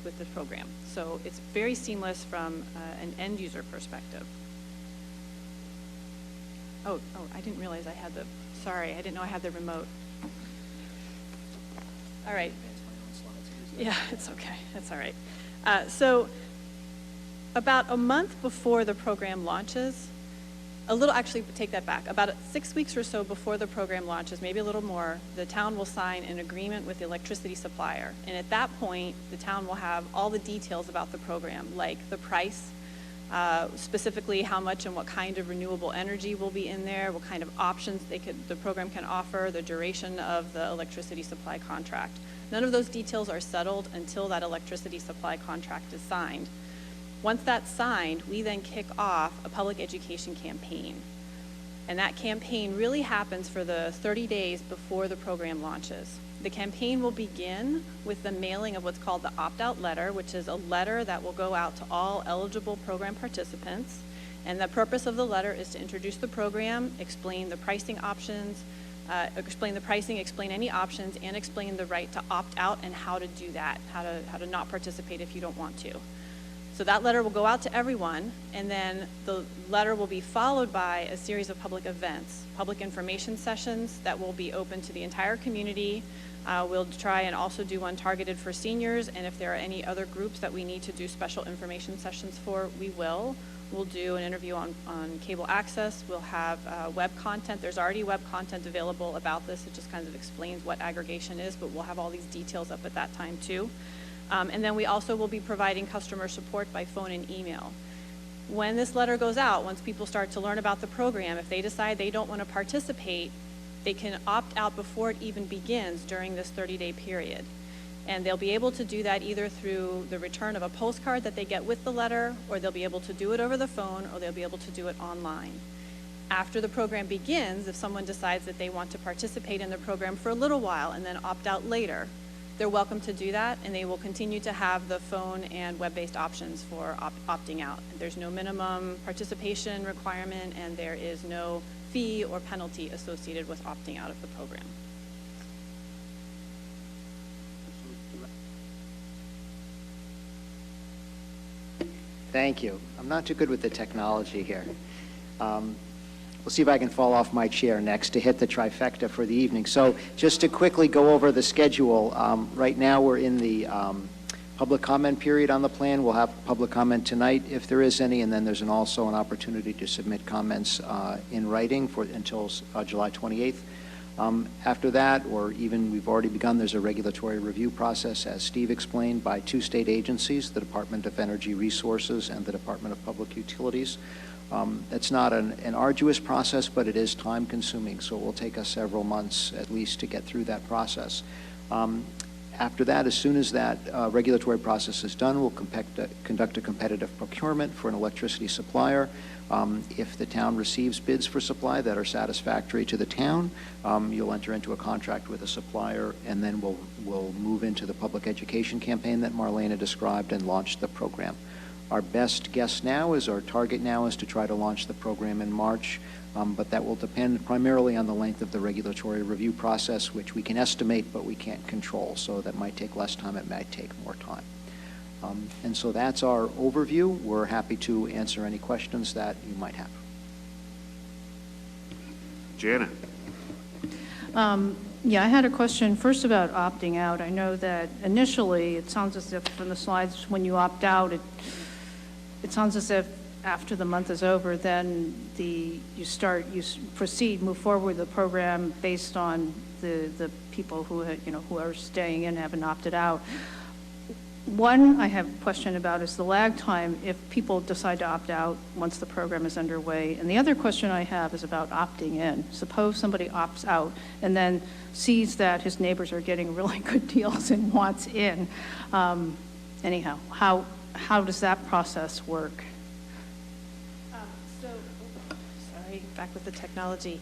the program. So it's very seamless from an end user perspective. Oh, I didn't realize I had sorry, I didn't know I had the remote. All right. Yeah, it's okay. That's all right. So about a month before the program launches, actually take that back, about 6 weeks or so before the program launches, maybe a little more, the town will sign an agreement with the electricity supplier. And at that point, the town will have all the details about the program, like the price, specifically how much and what kind of renewable energy will be in there, what kind of options the program can offer, the duration of the electricity supply contract. None of those details are settled until that electricity supply contract is signed. Once that's signed, we then kick off a public education campaign. And that campaign really happens for the 30 days before the program launches. The campaign will begin with the mailing of what's called the opt-out letter, which is a letter that will go out to all eligible program participants. And the purpose of the letter is to introduce the program, explain the pricing options, explain the pricing, explain any options, and explain the right to opt out and how to do that, how to not participate if you don't want to. So that letter will go out to everyone, and then the letter will be followed by a series of public events, public information sessions that will be open to the entire community. We'll try and also do one targeted for seniors, and if there are any other groups that we need to do special information sessions for, we will. We'll do an interview on cable access. We'll have web content. There's already web content available about this. It just kind of explains what aggregation is, but we'll have all these details up at that time too. And then we also will be providing customer support by phone and email. When this letter goes out, once people start to learn about the program, if they decide they don't want to participate, they can opt out before it even begins during this 30-day period. And they'll be able to do that either through the return of a postcard that they get with the letter, or they'll be able to do it over the phone, or they'll be able to do it online. After the program begins, if someone decides that they want to participate in the program for a little while and then opt out later, they're welcome to do that, and they will continue to have the phone and web-based options for opting out. There's no minimum participation requirement, and there is no fee or penalty associated with opting out of the program. Thank you. I'm not too good with the technology here. We'll see if I can fall off my chair next to hit the trifecta for the evening. So just to quickly go over the schedule, right now we're in the public comment period on the plan. We'll have public comment tonight if there is any, and then there's also an opportunity to submit comments in writing until July 28th. After that, or even we've already begun, there's a regulatory review process, as Steve explained, by two state agencies, the Department of Energy Resources and the Department of Public Utilities. It's not an arduous process, but it is time-consuming, so it will take us several months at least to get through that process. After that, as soon as that regulatory process is done, we'll conduct a competitive procurement for an electricity supplier. If the town receives bids for supply that are satisfactory to the town, you'll enter into a contract with a supplier, and then we'll move into the public education campaign that Marlena described and launch the program. Our best guess now is, our target now is to try to launch the program in March, but that will depend primarily on the length of the regulatory review process, which we can estimate, but we can't control. So that might take less time, it might take more time. And so that's our overview. We're happy to answer any questions that you might have. Janet? Yeah, I had a question first about opting out. I know that initially it sounds as if from the slides when you opt out, it sounds as if after the month is over, then you proceed, move forward with the program based on the people who are staying in, haven't opted out. One I have a question about is the lag time if people decide to opt out once the program is underway. And the other question I have is about opting in. Suppose somebody opts out and then sees that his neighbors are getting really good deals and wants in. Anyhow, how does that process work? Sorry, back with the technology.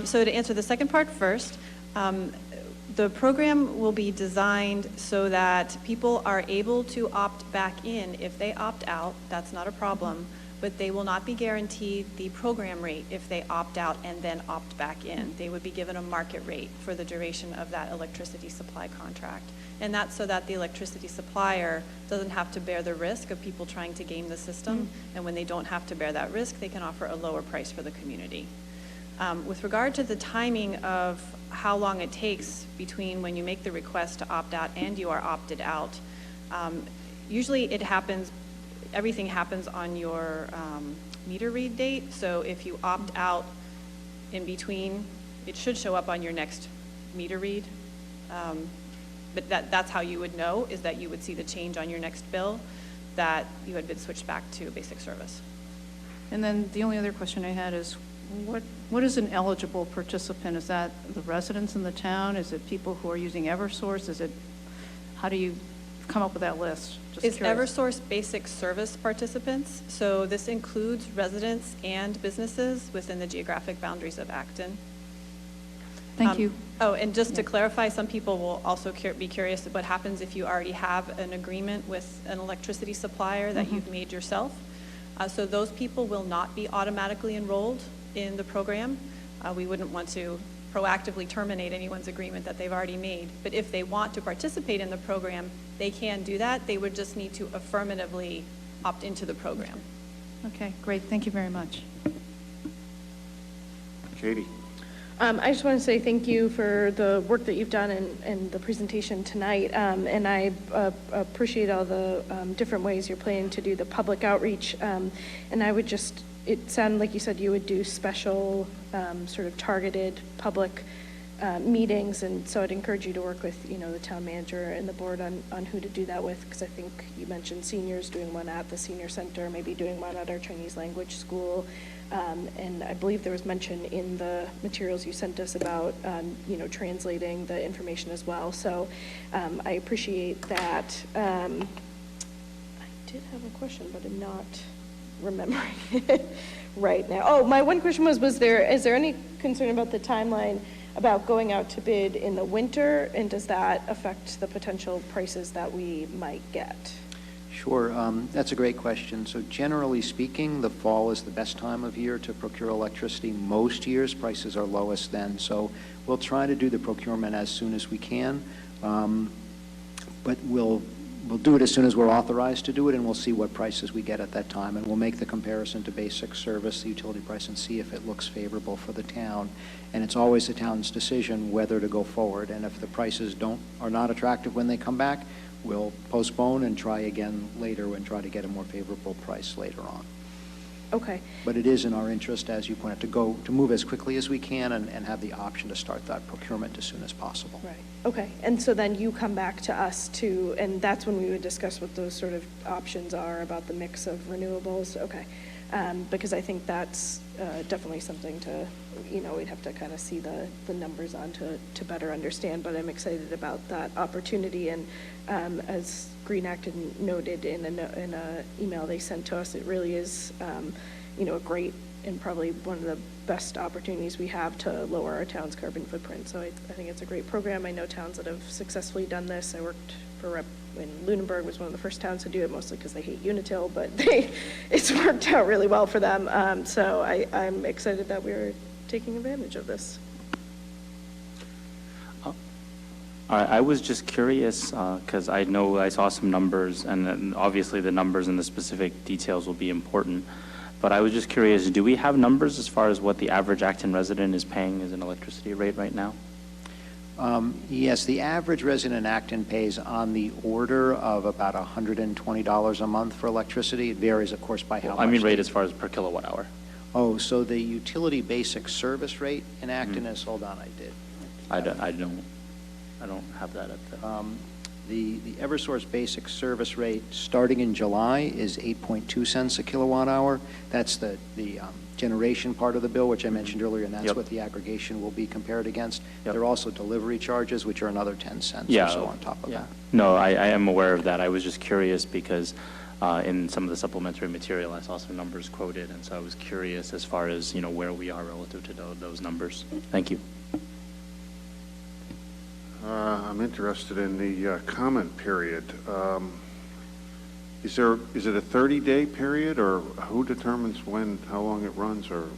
So to answer the second part first, the program will be designed so that people are able to opt back in. If they opt out, that's not a problem, but they will not be guaranteed the program rate if they opt out and then opt back in. They would be given a market rate for the duration of that electricity supply contract. And that's so that the electricity supplier doesn't have to bear the risk of people trying to game the system. And when they don't have to bear that risk, they can offer a lower price for the community. With regard to the timing of how long it takes between when you make the request to opt out and you are opted out, usually everything happens on your meter read date. So if you opt out in between, it should show up on your next meter read. But that's how you would know, is that you would see the change on your next bill that you had been switched back to basic service. And then the only other question I had is, what is an eligible participant? Is that the residents in the town? Is it people who are using Eversource? How do you come up with that list? Just Is curious. Eversource basic service participants? So this includes residents and businesses within the geographic boundaries of Acton. Thank you. Oh, and just to clarify, some people will also be curious what happens if you already have an agreement with an electricity supplier that you've made yourself. So those people will not be automatically enrolled in the program. We wouldn't want to proactively terminate anyone's agreement that they've already made. But if they want to participate in the program, they can do that. They would just need to affirmatively opt into the program. Okay, great. Thank you very much. Katie? I just want to say thank you for the work that you've done and the presentation tonight. And I appreciate all the different ways you're planning to do the public outreach. And I would just, it sounded like you said you would do special sort of targeted public meetings. And so I'd encourage you to work with, the town manager and the board on who to do that with. Because I think you mentioned seniors doing one at the senior center, maybe doing one at our Chinese language school. And I believe there was mention in the materials you sent us about, translating the information as well. So I appreciate that. I did have a question, but I'm not remembering it right now. Oh, my one question is there any concern about the timeline about going out to bid in the winter? And does that affect the potential prices that we might get? Sure, that's a great question. So generally speaking, the fall is the best time of year to procure electricity. Most years, prices are lowest then. So we'll try to do the procurement as soon as we can, but we'll do it as soon as we're authorized to do it, and we'll see what prices we get at that time. And we'll make the comparison to basic service, the utility price, and see if it looks favorable for the town. And it's always the town's decision whether to go forward. And if the prices are not attractive when they come back, we'll postpone and try again later and try to get a more favorable price later on. Okay. But it is in our interest, as you pointed, to move as quickly as we can and have the option to start that procurement as soon as possible. Right. Okay. And so then you come back to us and that's when we would discuss what those sort of options are about the mix of renewables. Okay. Because I think that's definitely something to, we'd have to kind of see the numbers on to better understand, but I'm excited about that opportunity. And as Green Acton noted in a email they sent to us, it really is, a great and probably one of the best opportunities we have to lower our town's carbon footprint. So I think it's a great program. I know towns that have successfully done this. I worked for Rep in Lunenburg, was one of the first towns to do it, mostly because they hate Unitil, but it's worked out really well for them. So I'm excited that we're taking advantage of this. I was just curious, because I know I saw some numbers, and obviously the numbers and the specific details will be important, but I was just curious, do we have numbers as far as what the average Acton resident is paying as an electricity rate right now? Yes, the average resident in Acton pays on the order of about $120 a month for electricity. It varies, of course, by how much. I mean rate as far as per kilowatt hour. Oh, so the utility basic service rate in Acton is, hold on, I don't have that at the... The Eversource basic service rate starting in July is 8.2 cents a kilowatt hour. That's the generation part of the bill, which I mentioned earlier, and that's what the aggregation will be compared against. There are also delivery charges, which are another 10 cents or so on top of that. No, I am aware of that. I was just curious because in some of the supplementary material, I saw some numbers quoted, and so I was curious as far as, where we are relative to those numbers. Thank you. I'm interested in the comment period. Is it a 30-day period, or who determines how long it runs, or?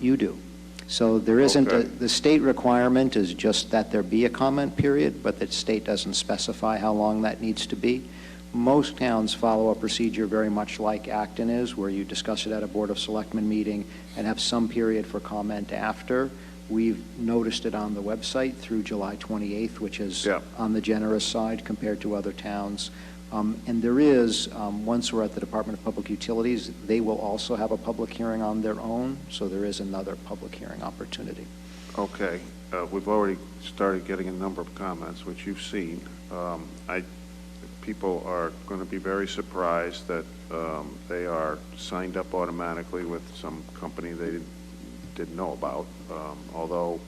You do. So there isn't the state requirement is just that there be a comment period, but the state doesn't specify how long that needs to be. Most towns follow a procedure very much like Acton is, where you discuss it at a Board of Selectmen meeting and have some period for comment after. We've noticed it on the website through July 28th, which is on the generous side compared to other towns. And there is, once we're at the Department of Public Utilities, they will also have a public hearing on their own, so there is another public hearing opportunity. Okay. We've already started getting a number of comments, which you've seen. People are going to be very surprised that They are signed up automatically with some company they didn't know about, although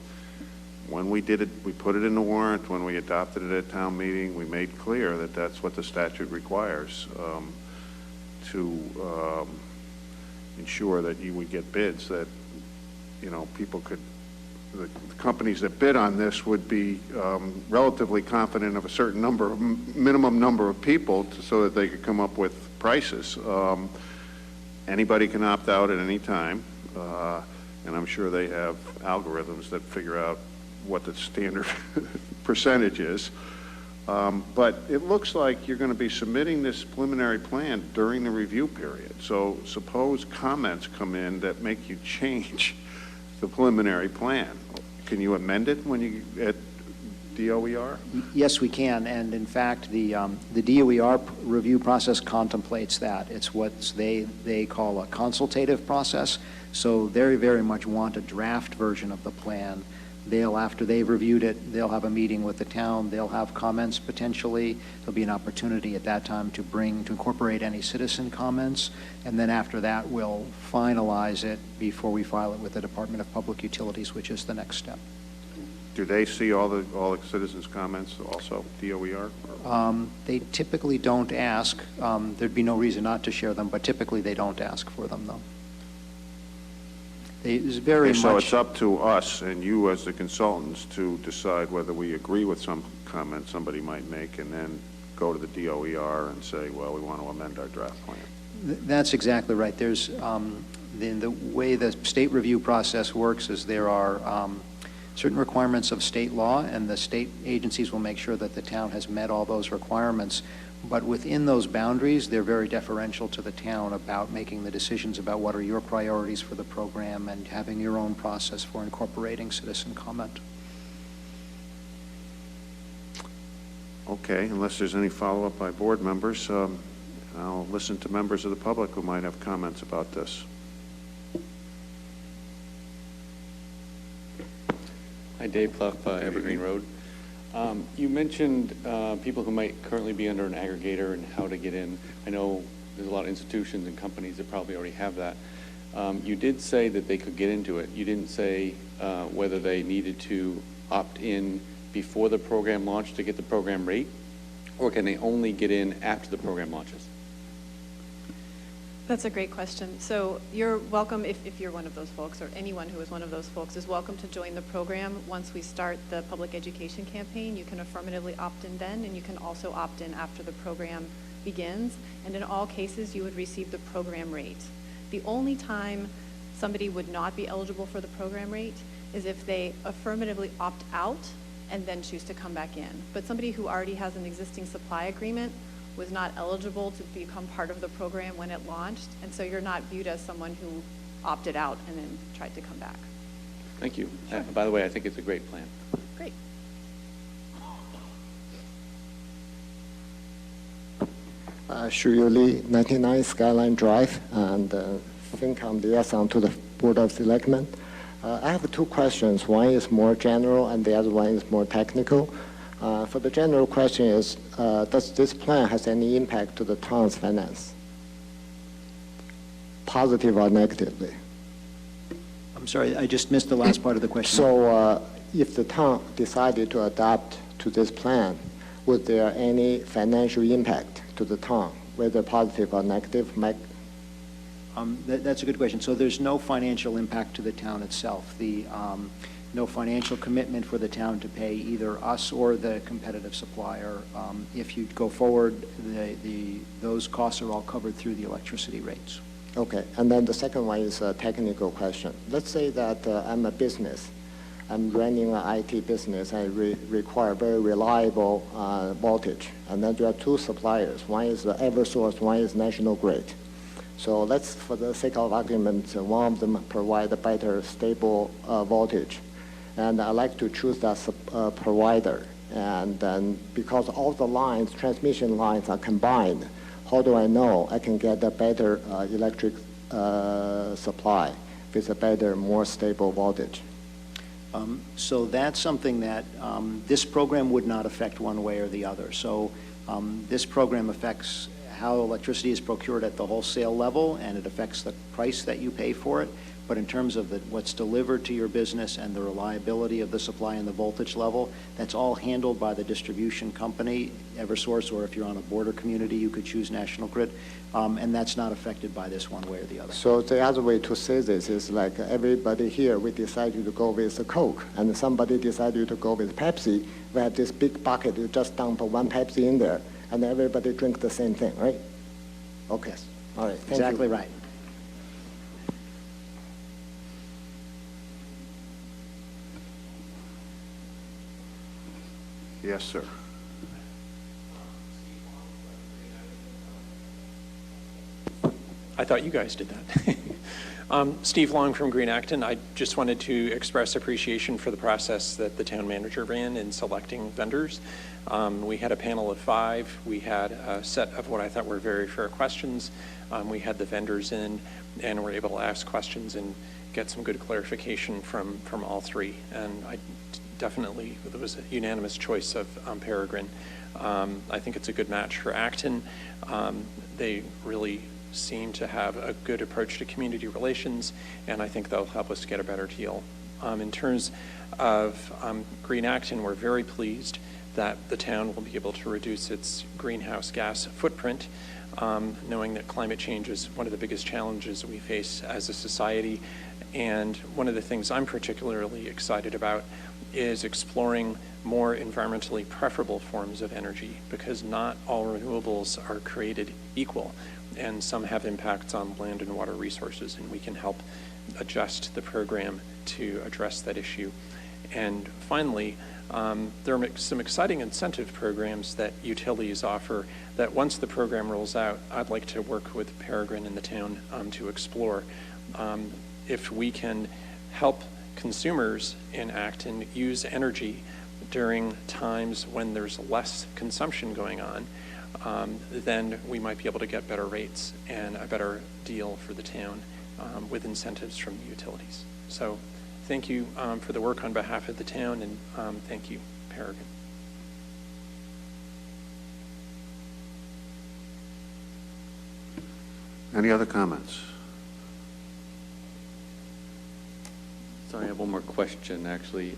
when we did it, we put it in the warrant. When we adopted it at town meeting, we made clear that that's what the statute requires to ensure that you would get bids that, you know, people could, the companies that bid on this would be relatively confident of a certain number, minimum number of people so that they could come up with prices. Anybody can opt out at any time, and I'm sure they have algorithms that figure out what the standard percentage is. But it looks like you're going to be submitting this preliminary plan during the review period. So suppose comments come in that make you change the preliminary plan. Can you amend it when you at DOER? Yes, we can, and in fact, the DOER review process contemplates that. It's what they call a consultative process, so they very much want a draft version of the plan. After they've reviewed it, they'll have a meeting with the town, they'll have comments potentially, there'll be an opportunity at that time to incorporate any citizen comments, and then after that, we'll finalize it before we file it with the Department of Public Utilities, which is the next step. Do they see all the citizens' comments also, DOER? They typically don't ask. There'd be no reason not to share them, but typically they don't ask for them, though. It's very much. So it's up to us and you as the consultants to decide whether we agree with some comment somebody might make and then go to the DOER and say, well, we want to amend our draft plan. That's exactly right. There's the way the state review process works is there are certain requirements of state law, and the state agencies will make sure that the town has met all those requirements. But within those boundaries, they're very deferential to the town about making the decisions about what are your priorities for the program and having your own process for incorporating citizen comment. Okay, unless there's any follow-up by board members, I'll listen to members of the public who might have comments about this. Hi, Dave Pluff, Evergreen Road. You mentioned people who might currently be under an aggregator and how to get in. I know there's a lot of institutions and companies that probably already have that. You did say that they could get into it. You didn't say whether they needed to opt in before the program launched to get the program rate, or can they only get in after the program launches? That's a great question. So you're welcome, if you're one of those folks, or anyone who is one of those folks is welcome to join the program. Once we start the public education campaign, you can affirmatively opt in then, and you can also opt in after the program begins. And in all cases, you would receive the program rate. The only time somebody would not be eligible for the program rate is if they affirmatively opt out and then choose to come back in. But somebody who already has an existing supply agreement was not eligible to become part of the program when it launched, and so you're not viewed as someone who opted out and then tried to come back. Thank you. By the way, I think it's a great plan. Great. Shu Li, 99 Skyline Drive, and think I'm the liaison to the Board of Selectmen. I have two questions. One is more general, and the other one is more technical. For the general question is, does this plan has any impact to the town's finance? Positive or negatively? I'm sorry, I just missed the last part of the question. So if the town decided to adapt to this plan, would there any financial impact to the town, whether positive or negative? That's a good question. So there's no financial impact to the town itself. No financial commitment for the town to pay either us or the competitive supplier. If you go forward, those costs are all covered through the electricity rates. Okay, and then the second one is a technical question. Let's say that I'm a business. I'm running an IT business. I require very reliable voltage. And then there are two suppliers. One is Eversource, one is National Grid. So let's, for the sake of argument, one of them provide a better stable voltage. And I like to choose that provider. And then because all the lines, transmission lines are combined, how do I know I can get a better electric supply with a better, more stable voltage? So that's something that this program would not affect one way or the other. So this program affects how electricity is procured at the wholesale level, and it affects the price that you pay for it. But in terms of what's delivered to your business and the reliability of the supply and the voltage level, that's all handled by the distribution company, Eversource, or if you're on a border community, you could choose National Grid, and that's not affected by this one way or the other. So the other way to say this is like everybody here, we decided to go with the Coke, and somebody decided to go with Pepsi. We have this big bucket, you just dump one Pepsi in there, and everybody drink the same thing, right? Okay, all right, thank you. Exactly right. Yes, sir. I thought you guys did that. Steve Long from Green Acton. I just wanted to express appreciation for the process that the town manager ran in selecting vendors. We had a panel of 5. We had a set of what I thought were very fair questions. We had the vendors in and were able to ask questions and get some good clarification from all 3. And I definitely, there was a unanimous choice of Peregrine. I think it's a good match for Acton. They really seem to have a good approach to community relations, and I think they'll help us get a better deal. In terms of Green Acton, we're very pleased that the town will be able to reduce its greenhouse gas footprint, knowing that climate change is one of the biggest challenges we face as a society. And one of the things I'm particularly excited about is exploring more environmentally preferable forms of energy, because not all renewables are created equal, and some have impacts on land and water resources, and we can help adjust the program to address that issue. And finally, there are some exciting incentive programs that utilities offer that once the program rolls out, I'd like to work with Peregrine and the town to explore. If we can help consumers in Acton use energy during times when there's less consumption going on, then we might be able to get better rates and a better deal for the town with incentives from the utilities. So thank you for the work on behalf of the town, and thank you, Peregrine. Any other comments? Sorry, I have one more question, actually.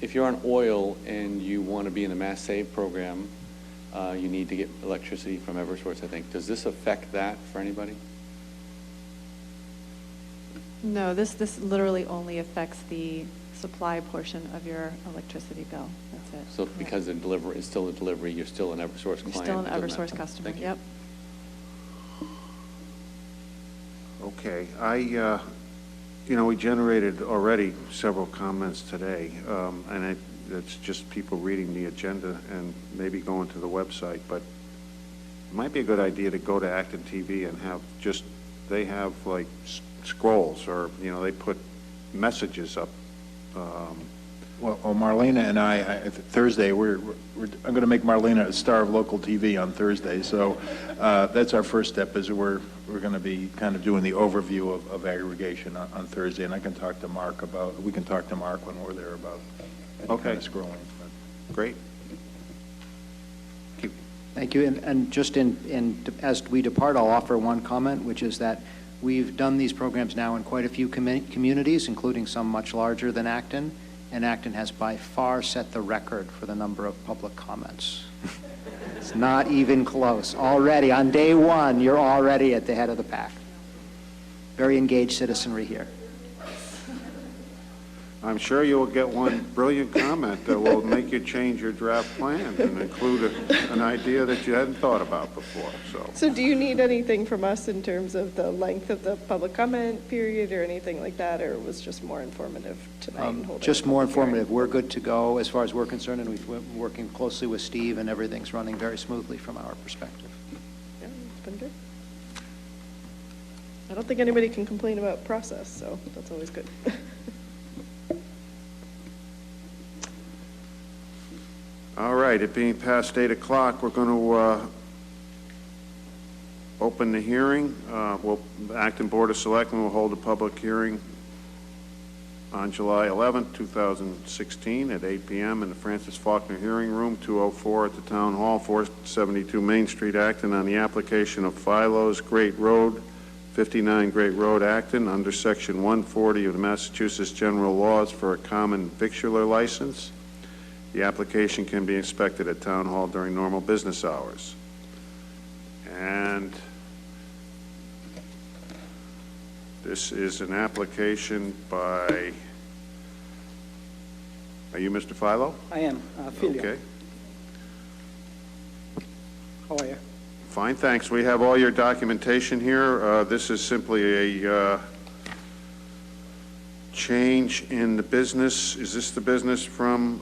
If you're on oil and you want to be in the Mass Save program, you need to get electricity from Eversource, I think. Does this affect that for anybody? No, this literally only affects the supply portion of your electricity bill. That's it. So because the delivery is still a delivery, you're still an Eversource client? You're still an it doesn't Eversource matter. customer, Thank you. yep. Okay, we generated already several comments today, and it's just people reading the agenda and maybe going to the website, but it might be a good idea to go to ActonTV and have they have like scrolls, or, they put messages up. Well, Marlena and I Thursday, I'm going to make Marlena a star of local TV on Thursday. So that's our first step, is we're going to be kind of doing the overview of aggregation on Thursday, and we can talk to Mark when we're there about any kind of scrolling. Great. Thank you. And just as we depart, I'll offer one comment, which is that we've done these programs now in quite a few communities, including some much larger than Acton, and Acton has by far set the record for the number of public comments. It's not even close. Already, on day 1, you're already at the head of the pack. Very engaged citizenry here. I'm sure you will get one brilliant comment that will make you change your draft plans and include an idea that you hadn't thought about before. So do you need anything from us in terms of the length of the public comment period or anything like that, or was just more informative tonight? Just more informative. We're good to go as far as we're concerned, and we've been working closely with Steve, and everything's running very smoothly from our perspective. Yeah, it's been good. I don't think anybody can complain about process, so that's always good. All right, it being past 8 o'clock, we're going to open the hearing. The Acton Board of Selectmen will hold a public hearing on July 11th, 2016, at 8 p.m. in the Francis Faulkner Hearing Room, 204 at the Town Hall, 472 Main Street, Acton, on the application of Philo's Great Road, 59 Great Road, Acton, under Section 140 of the Massachusetts General Laws for a common victualler license. The application can be inspected at Town Hall during normal business hours. And this is an application by, are you Mr. Philo? I am, Filio. Okay, How are you? fine, thanks. We have all your documentation here. This is simply a change in the business. Is this the business from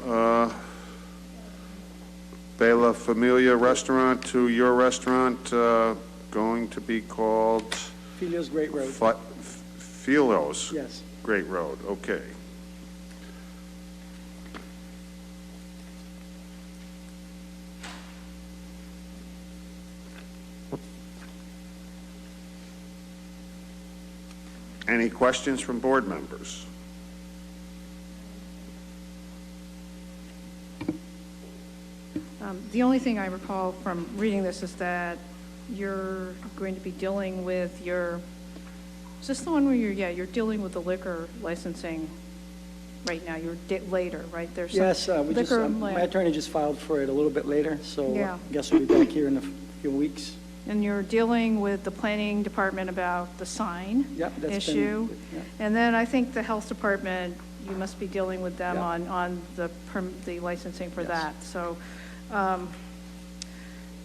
Bella Familia Restaurant to your restaurant, going to be called? Filio's Great Road. Philo's Yes. Great Road, okay. Any questions from board members? The only thing I recall from reading this is that you're going to be dealing with your, is this the one where you're dealing with the liquor licensing right now? You're later, right? There's some Yes, my attorney just filed for it a little bit later, so Yeah. I guess we'll be back here in a few weeks. And you're dealing with the planning department about the sign Yep, that's been- issue. yeah. And then I think the health department, you must be dealing with them Yeah. on the licensing for Yes. that. So,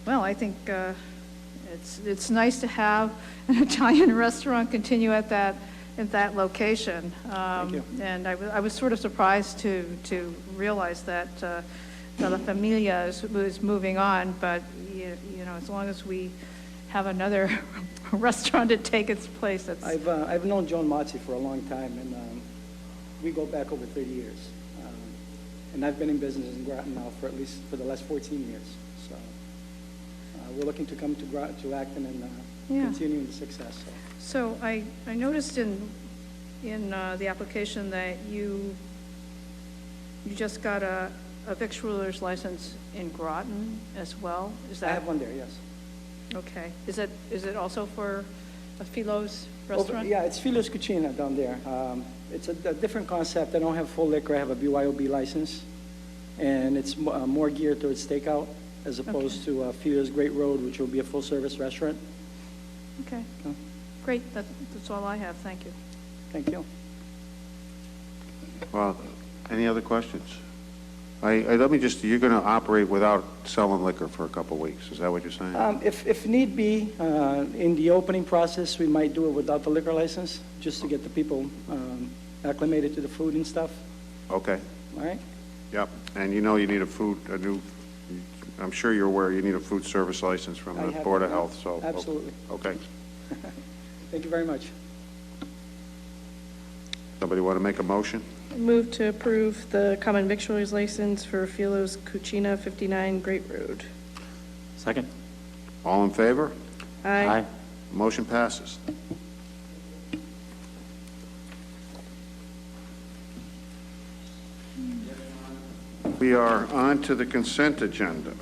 well, I think it's nice to have an Italian restaurant continue at that location. Thank you. And I was sort of surprised to realize that La Familia is moving on, but you know, as long as we have another restaurant to take its place, that's. I've known Joan Mazzi for a long time, and we go back over 30 years. And I've been in business in Groton now for the last 14 years. So we're looking to come to Acton and continue the success. So I noticed in the application that you just got a victualler's license in Groton as well? Is that? I have one there, yes. Okay. Is it also for a Philo's restaurant? Yeah, it's Filio's Cucina down there. It's a different concept. I don't have full liquor. I have a BYOB license, and it's more geared towards takeout as opposed to Filio's Great Road, which will be a full-service restaurant. Okay. Great. That's all I have. Thank you. Thank you. Well, any other questions? Let me just, you're going to operate without selling liquor for a couple of weeks, is that what you're saying? If need be, in the opening process, we might do it without the liquor license, just to get the people acclimated to the food and stuff. Okay, All right? yep. And you know you need I'm sure you're aware you need a food service license from I the have Board of that. Health, so. Absolutely. Okay. Thank you very much. Somebody want to make a motion? Move to approve the common victualer's license for Philo's Cucina, 59 Great Road. Second? All in favor? Aye. Motion passes. We are on to the consent agenda.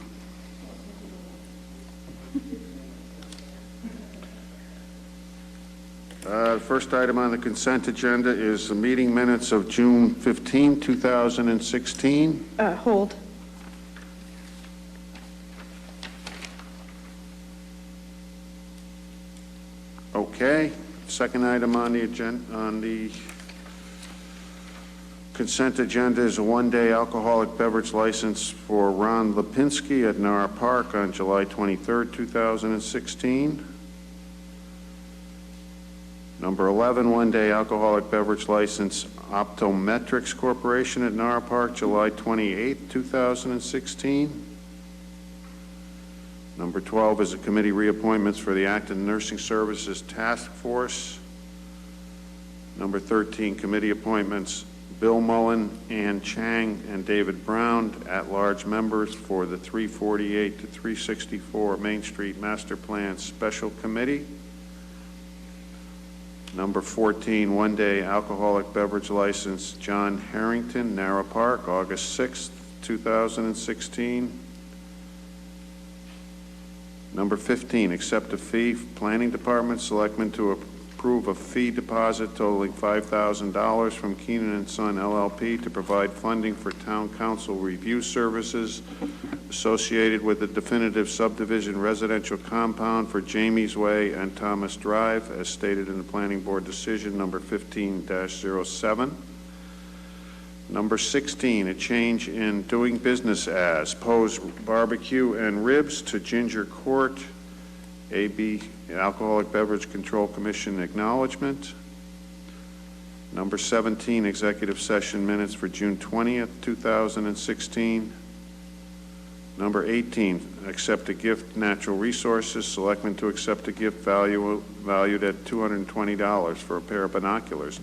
First item on the consent agenda is the meeting minutes of June 15, 2016. Hold. Okay. Second item on the agenda, on the consent agenda, is a one-day alcoholic beverage license for Ron Lipinski at Nara Park on July 23, 2016. Number 11, one-day alcoholic beverage license, Optometrics Corporation at Nara Park, July 28, 2016. Number 12 is a committee reappointments for the Acton Nursing Services Task Force. Number 13, committee appointments, Bill Mullen, Ann Chang, and David Brown, at-large members for the 348 to 364 Main Street Master Plan Special Committee. Number 14, one-day alcoholic beverage license, John Harrington, Narrow Park, August 6th, 2016. Number 15, accept a fee, Planning Department, Selectmen to approve a fee deposit totaling $5,000 from Keenan & Son LLP to provide funding for town council review services associated with the definitive subdivision residential compound for Jamie's Way and Thomas Drive, as stated in the Planning Board decision number 15-07. Number 16, a change in doing business as Poe's Barbecue and Ribs to Ginger Court, AB Alcoholic Beverage Control Commission acknowledgement. Number 17, executive session minutes for June 20th, 2016. Number 18, accept a gift, Natural Resources, Selectmen to accept a gift valued at $220 for a pair of binoculars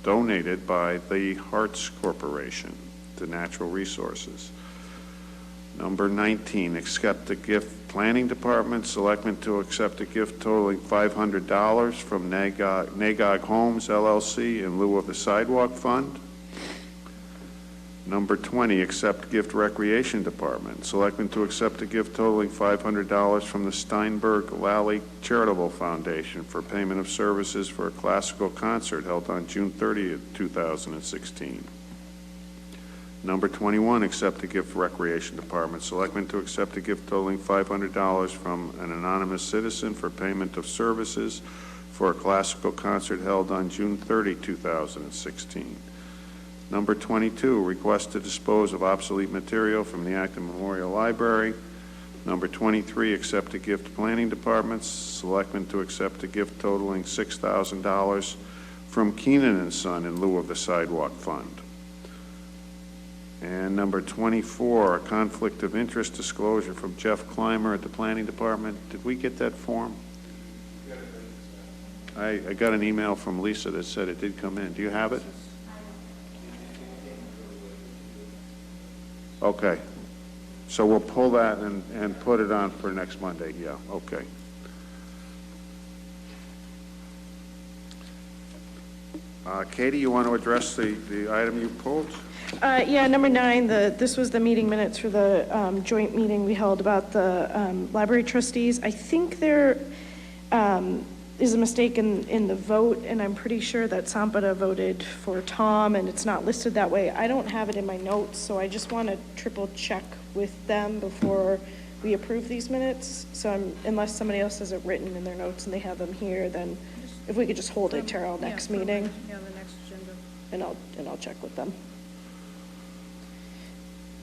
donated by the Hearts Corporation to Natural Resources. Number 19, accept a gift, Planning Department, Selectmen to accept a gift totaling $500 from Nagog Homes LLC in lieu of the Sidewalk Fund. Number 20, accept gift, Recreation Department, Selectmen to accept a gift totaling $500 from the Steinberg Lally Charitable Foundation for payment of services for a classical concert held on June 30th, 2016. Number 21, accept a gift, Recreation Department, Selectmen to accept a gift totaling $500 from an anonymous citizen for payment of services for a classical concert held on June 30, 2016. Number 22, request to dispose of obsolete material from the Acton Memorial Library. Number 23, accept a gift, Planning Department, Selectmen to accept a gift totaling $6,000 from Keenan & Son in lieu of the Sidewalk Fund. And number 24, a conflict of interest disclosure from Jeff Clymer at the Planning Department. Did we get that form? I got an email from Lisa that said it did come in. Do you have it? Okay. So we'll pull that and put it on for next Monday. Yeah, okay. Katie, you want to address the item you pulled? Yeah, number 9, this was the meeting minutes for the joint meeting we held about the library trustees. I think there is a mistake in the vote, and I'm pretty sure that Sampada voted for Tom, and it's not listed that way. I don't have it in my notes, so I just want to triple check with them before we approve these minutes. So unless somebody else has it written in their notes and they have them here, then if we could just hold it till our next meeting. Yeah, the next agenda. And I'll check with them.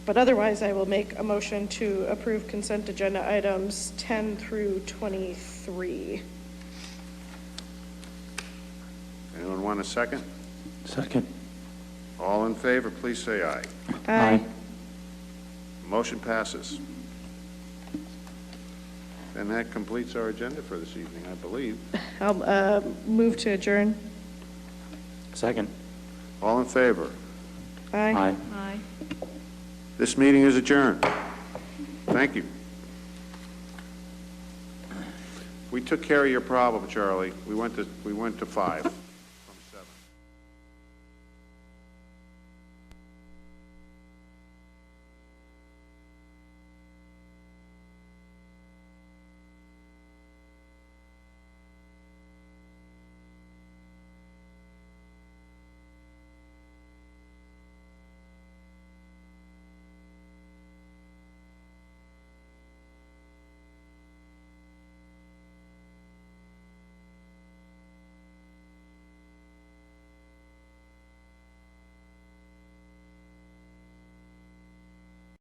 But otherwise, I will make a motion to approve consent agenda items 10 through 23. Anyone want a second? Second. All in favor, please say aye. Aye. Motion passes. And that completes our agenda for this evening, I believe. I'll move to adjourn. Second. All in favor? Aye. Aye. This meeting is adjourned. Thank you. We took care of your problem, Charlie. We went to 5.